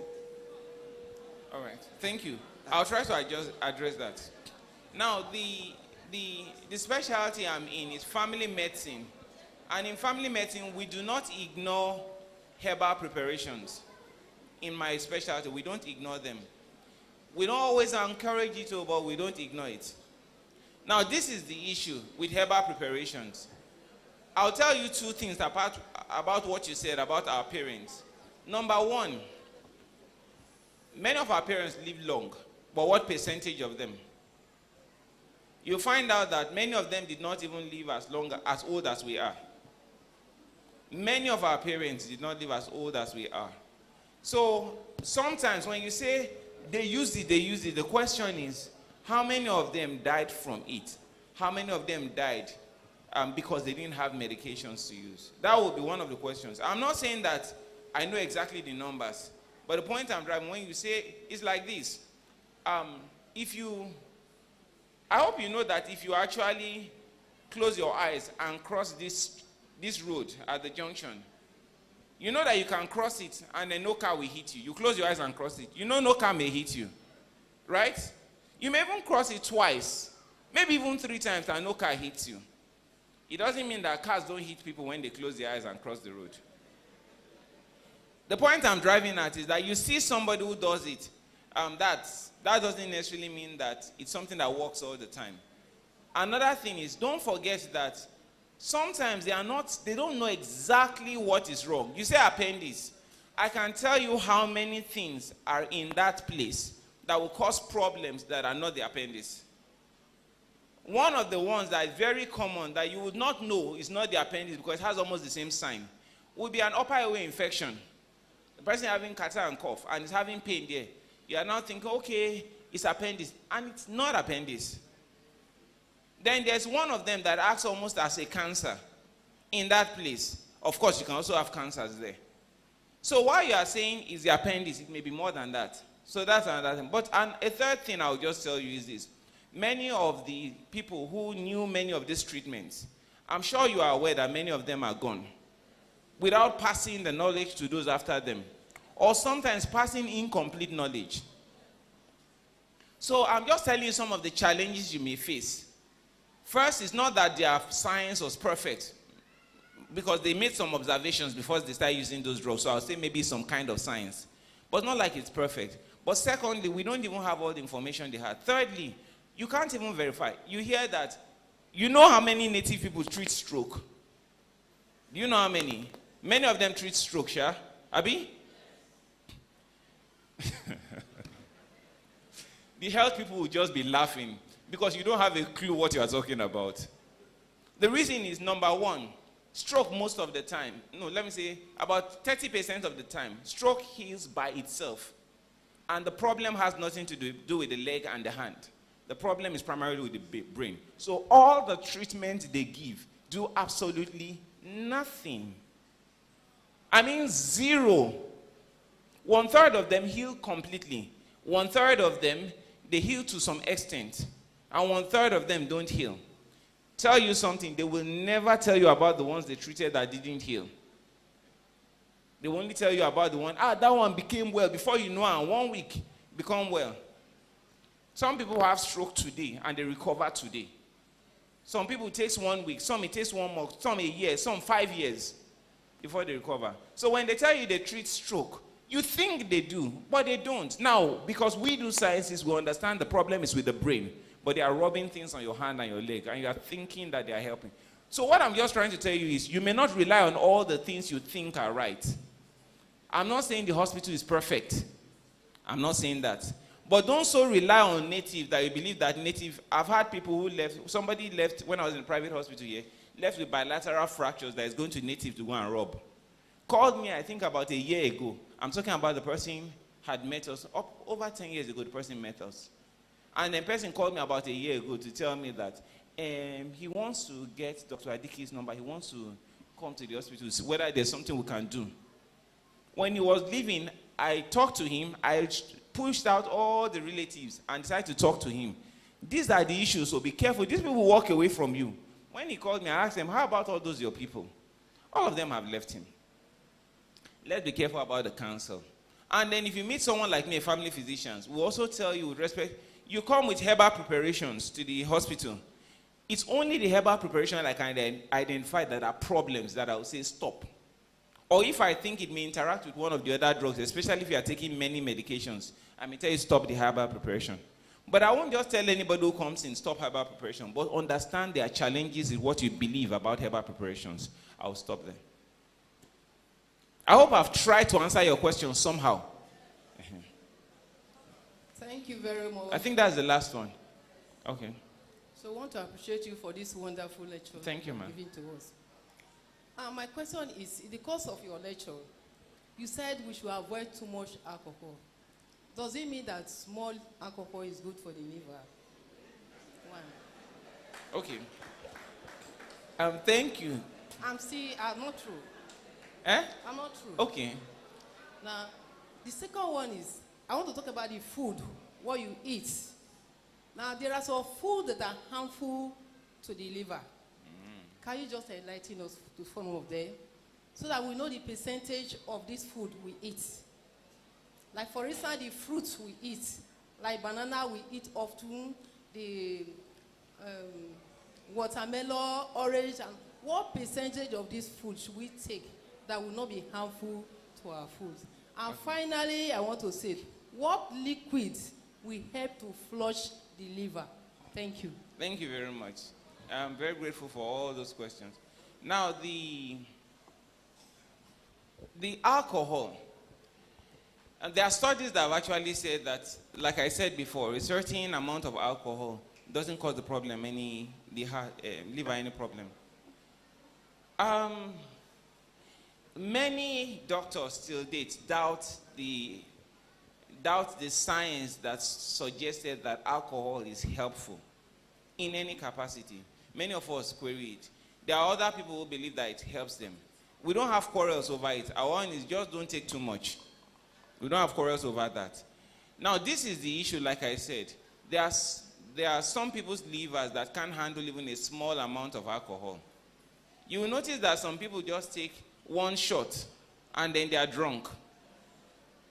All right, thank you. I'll try to address that. Now, the specialty I'm in is family medicine. And in family medicine, we do not ignore herbal preparations. In my specialty, we don't ignore them. We don't always encourage it, but we don't ignore it. Now, this is the issue with herbal preparations. I'll tell you two things about what you said about our parents. Number one, many of our parents live long, but what percentage of them? You'll find out that many of them did not even live as old as we are. Many of our parents did not live as old as we are. So sometimes when you say they used it, the question is, how many of them died from it? How many of them died because they didn't have medications to use? That would be one of the questions. I'm not saying that I know exactly the numbers, but the point I'm driving, when you say, it's like this. I hope you know that if you actually close your eyes and cross this road at the junction, you know that you can cross it and then no car will hit you. You close your eyes and cross it. You know no car may hit you, right? You may even cross it twice, maybe even 3 times, and no car hits you. It doesn't mean that cars don't hit people when they close their eyes and cross the road. The point I'm driving at is that you see somebody who does it, that doesn't necessarily mean that it's something that works all the time. Another thing is, don't forget that sometimes they don't know exactly what is wrong. You say appendix. I can tell you how many things are in that place that will cause problems that are not the appendix. One of the ones that is very common that you would not know is not the appendix because it has almost the same sign would be an upper airway infection. The person having catarrh and cough and is having pain there. You are now thinking, okay, it's appendix, and it's not appendix. Then there's one of them that acts almost as a cancer in that place. Of course, you can also have cancers there. So what you are saying is the appendix, it may be more than that. So that's another thing. But a third thing I'll just tell you is this. Many of the people who knew many of these treatments, I'm sure you are aware that many of them are gone without passing the knowledge to those after them, or sometimes passing incomplete knowledge. So I'm just telling you some of the challenges you may face. First, it's not that their science was perfect, because they made some observations before they started using those drugs. So I'll say maybe some kind of science. But not like it's perfect. But secondly, we don't even have all the information they had. Thirdly, you can't even verify. You hear that. You know how many native people treat stroke? Do you know how many? Many of them treat stroke, sure? Abi? The health people will just be laughing because you don't have a clue what you are talking about. The reason is, number one, stroke most of the time, no, let me say about 30% of the time, stroke heals by itself. And the problem has nothing to do with the leg and the hand. The problem is primarily with the brain. So all the treatment they give do absolutely nothing. I mean, zero. 1/3 of them heal completely. 1/3 of them, they heal to some extent. And 1/3 of them don't heal. Tell you something, they will never tell you about the ones they treated that didn't heal. They will only tell you about the one, that one became well. Before you know, in 1 week, become well. Some people have stroke today and they recover today. Some people it takes 1 week, some it takes 1 month, some a year, some 5 years before they recover. So when they tell you they treat stroke, you think they do, but they don't. Now, because we do sciences, we understand the problem is with the brain, but they are rubbing things on your hand and your leg, and you are thinking that they are helping. So what I'm just trying to tell you is, you may not rely on all the things you think are right. I'm not saying the hospital is perfect. I'm not saying that. But don't so rely on native that you believe that native. I've had people who left, somebody left when I was in a private hospital here, left with bilateral fractures that is going to native to go and rub. Called me, I think about a year ago. I'm talking about the person had met us, over 10 years ago, the person met us. And the person called me about a year ago to tell me that he wants to get Dr. Adiki's number. He wants to come to the hospital to see whether there's something we can do. When he was leaving, I talked to him. I pushed out all the relatives and decided to talk to him. These are the issues, so be careful. These people will walk away from you. When he called me, I asked him, how about all those your people? All of them have left him. let's be careful about the counsel. And then if you meet someone like me, a family physician, we'll also tell you with respect, you come with herbal preparations to the hospital. It's only the herbal preparation I can identify that are problems that I will say stop. Or if I think it may interact with one of the other drugs, especially if you are taking many medications, I may tell you stop the herbal preparation. But I won't just tell anybody who comes in stop herbal preparation, but understand there are challenges in what you believe about herbal preparations. I'll stop there. I hope I've tried to answer your question somehow. Thank you very much. I think that's the last one. Okay. So I want to appreciate you for this wonderful lecture. Thank you, ma'am. Giving to us. My question is, in the course of your lecture, you said we should avoid too much alcohol. Does it mean that small alcohol is good for the liver? One. Okay. Thank you. I'm not true. Eh? I'm not true. Okay. Now, the second one is, I want to talk about the food, what you eat. Now, there are some food that are harmful to the liver. Can you just enlighten us to some of them so that we know the percentage of this food we eat? Like, for instance, the fruits we eat, like banana we eat often, the watermelon, orange, and what percentage of this food should we take that will not be harmful to our food? And finally, I want to say, what liquids will help to flush the liver? Thank you. Thank you very much. I'm very grateful for all those questions. Now, the alcohol. And there are studies that have actually said that, like I said before, a certain amount of alcohol doesn't cause the problem liver any problem. Many doctors till date doubt the science that suggested that alcohol is helpful in any capacity. Many of us query it. There are other people who believe that it helps them. We don't have quarrels over it. Our one is just don't take too much. We don't have quarrels over that. Now, this is the issue, like I said. There are some people's livers that can't handle even a small amount of alcohol. You will notice that some people just take one shot and then they are drunk.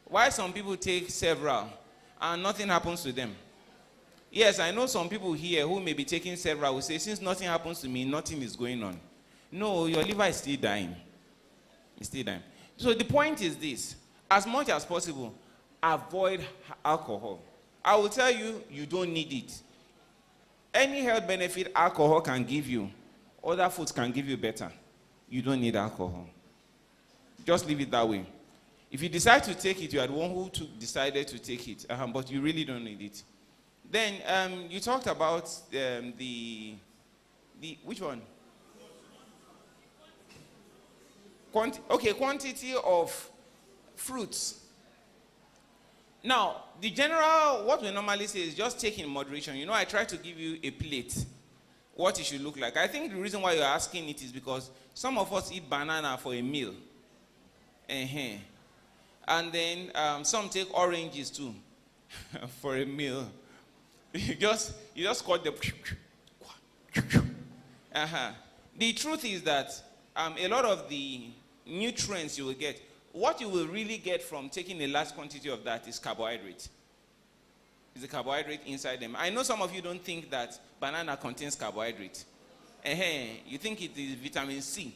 While some people take several and nothing happens to them. Yes, I know some people here who may be taking several will say, since nothing happens to me, nothing is going on. No, your liver is still dying. It's still dying. So the point is this. As much as possible, avoid alcohol. I will tell you, you don't need it. Any health benefit alcohol can give you, other foods can give you better. You don't need alcohol. Just leave it that way. If you decide to take it, you are the one who decided to take it, but you really don't need it. Then you talked about which one? Quantity of fruits. Now, what we normally say is just take in moderation. You know, I try to give you a plate, what it should look like. I think the reason why you're asking it is because some of us eat banana for a meal. And then some take oranges too for a meal. You just cut them. The truth is that a lot of the nutrients you will get, what you will really get from taking a large quantity of that is carbohydrate. It's a carbohydrate inside them. I know some of you don't think that banana contains carbohydrate. You think it is vitamin C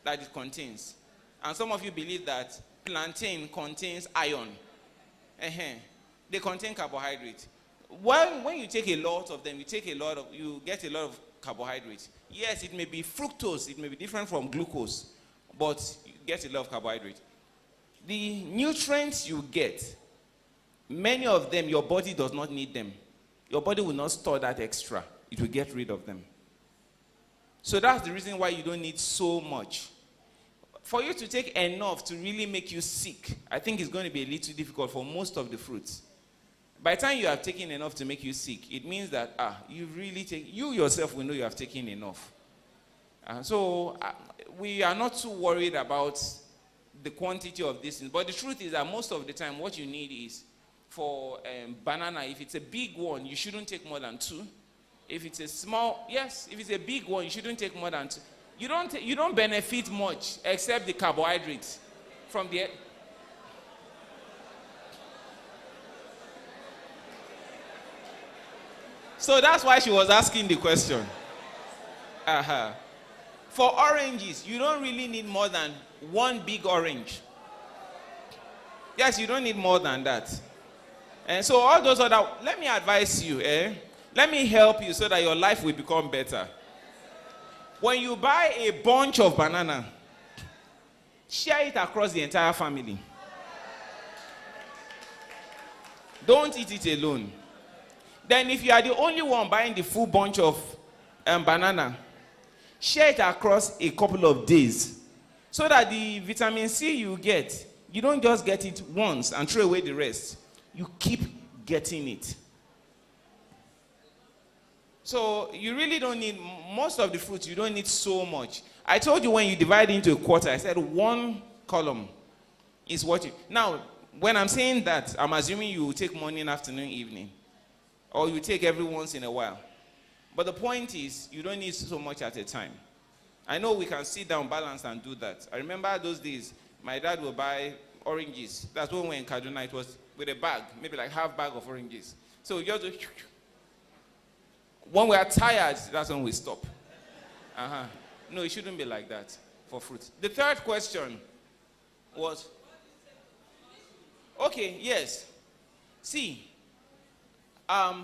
that it contains. And some of you believe that plantain contains iron. They contain carbohydrate. When you take a lot of them, you get a lot of carbohydrates. Yes, it may be fructose, it may be different from glucose, but you get a lot of carbohydrate. The nutrients you get, many of them, your body does not need them. Your body will not store that extra. It will get rid of them. So that's the reason why you don't need so much. For you to take enough to really make you sick, I think it's going to be a little difficult for most of the fruits. By the time you have taken enough to make you sick, it means that you yourself will know you have taken enough. So we are not too worried about the quantity of this. But the truth is that most of the time what you need is for banana, if it's a big one, you shouldn't take more than 2. If it's a small, if it's a big one, you shouldn't take more than 2. You don't benefit much except the carbohydrates. From the... So that's why she was asking the question. Uh-huh. For oranges, you don't really need more than one big orange. Yes, you don't need more than that. And so all those other, let me advise you, let me help you so that your life will become better. When you buy a bunch of banana, share it across the entire family. Don't eat it alone. Then if you are the only one buying the full bunch of banana, share it across a couple of days so that the vitamin C you get, you don't just get it once and throw away the rest. You keep getting it. So you really don't need, most of the fruits, you don't need so much. I told you when you divide into a quarter, I said one column is what you... Now, when I'm saying that, I'm assuming you will take morning, afternoon, evening. Or you take every once in a while. But the point is, you don't need so much at a time. I know we can sit down, balance, and do that. I remember those days, my dad would buy oranges. That's when we were in Kaduna. It was with a bag, maybe like half bag of oranges. So we just do... When we are tired, that's when we stop. No, it shouldn't be like that for fruit. The third question was... Okay, yes. See,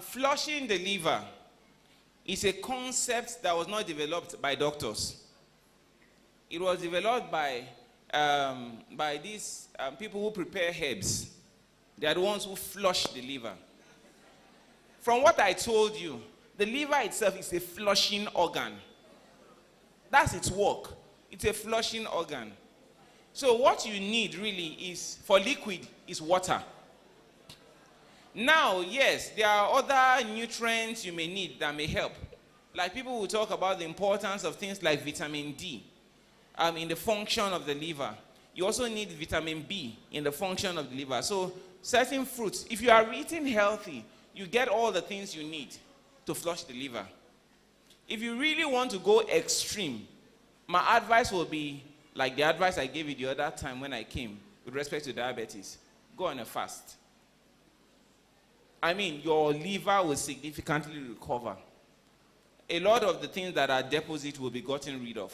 flushing the liver is a concept that was not developed by doctors. It was developed by these people who prepare herbs. They are the ones who flush the liver. From what I told you, the liver itself is a flushing organ. That's its work. It's a flushing organ. So what you need really is, for liquid, is water. Now, yes, there are other nutrients you may need that may help. Like people will talk about the importance of things like vitamin D in the function of the liver. You also need vitamin B in the function of the liver. So certain fruits, if you are eating healthy, you get all the things you need to flush the liver. If you really want to go extreme, my advice will be like the advice I gave you the other time when I came with respect to diabetes. Go on a fast. I mean, your liver will significantly recover. A lot of the things that are deposit will be gotten rid of.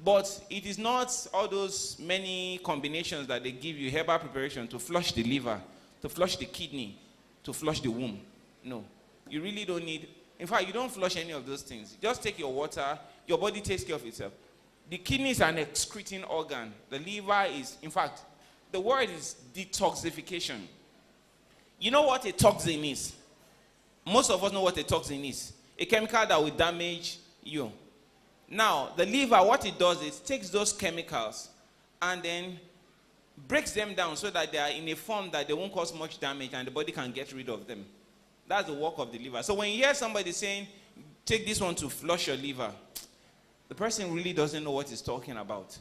But it is not all those many combinations that they give you, herbal preparation, to flush the liver, to flush the kidney, to flush the womb. No. You really don't need... In fact, you don't flush any of those things. Just take your water. Your body takes care of itself. The kidney is an excreting organ. The liver is... In fact, the word is detoxification. You know what a toxin is? Most of us know what a toxin is. A chemical that will damage you. Now, the liver, what it does is takes those chemicals and then breaks them down so that they are in a form that they won't cause much damage and the body can get rid of them. That's the work of the liver. So when you hear somebody saying, take this one to flush your liver, the person really doesn't know what he's talking about.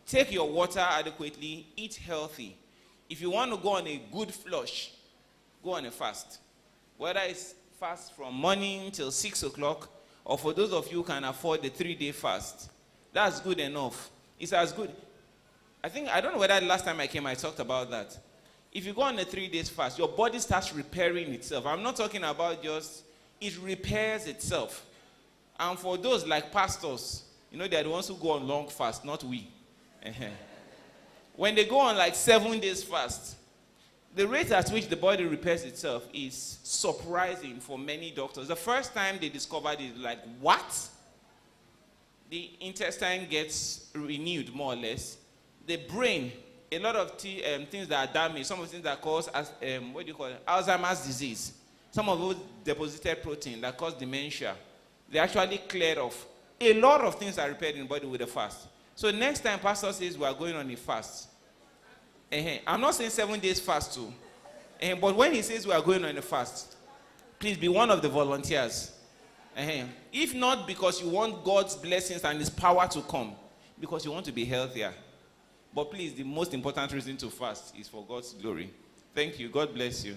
Take your water adequately, eat healthy. If you want to go on a good flush, go on a fast. Whether it's fast from morning till 6 o'clock, or for those of you who can afford the 3-day fast, that's good enough. It's as good. I don't know whether the last time I came I talked about that. If you go on a 3-day fast, your body starts repairing itself. I'm not talking about just, it repairs itself. And for those like pastors, you know, they're the ones who go on long fast, not we. When they go on like 7 days fast, the rate at which the body repairs itself is surprising for many doctors. The first time they discovered it, like, what? The intestine gets renewed, more or less. The brain, a lot of things that are damaged, some of the things that cause, Alzheimer's disease, some of those deposited protein that cause dementia, they actually cleared off. A lot of things are repaired in the body with a fast. So next time pastor says we are going on a fast, I'm not saying 7 days fast too. But when he says we are going on a fast, please be one of the volunteers. If not because you want God's blessings and his power to come, because you want to be healthier. But please, the most important reason to fast is for God's glory. Thank you. God bless you.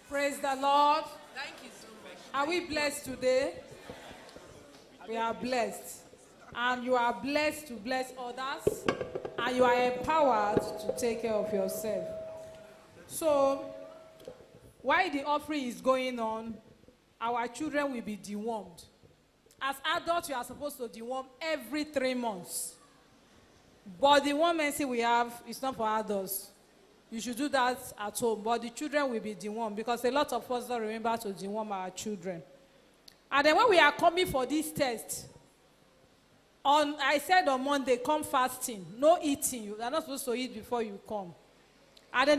Praise the Lord. Thank you so much. Are we blessed today? We are blessed. And you are blessed to bless others. And you are empowered to take care of yourself. So, while the offering is going on, our children will be dewormed. As adults, you are supposed to deworm every 3 months. But the dewormency we have is not for adults. You should do that at home. But the children will be dewormed because a lot of us don't remember to deworm our children. And then when we are coming for this test, I said on Monday, come fasting, no eating. You are not supposed to eat before you come. And then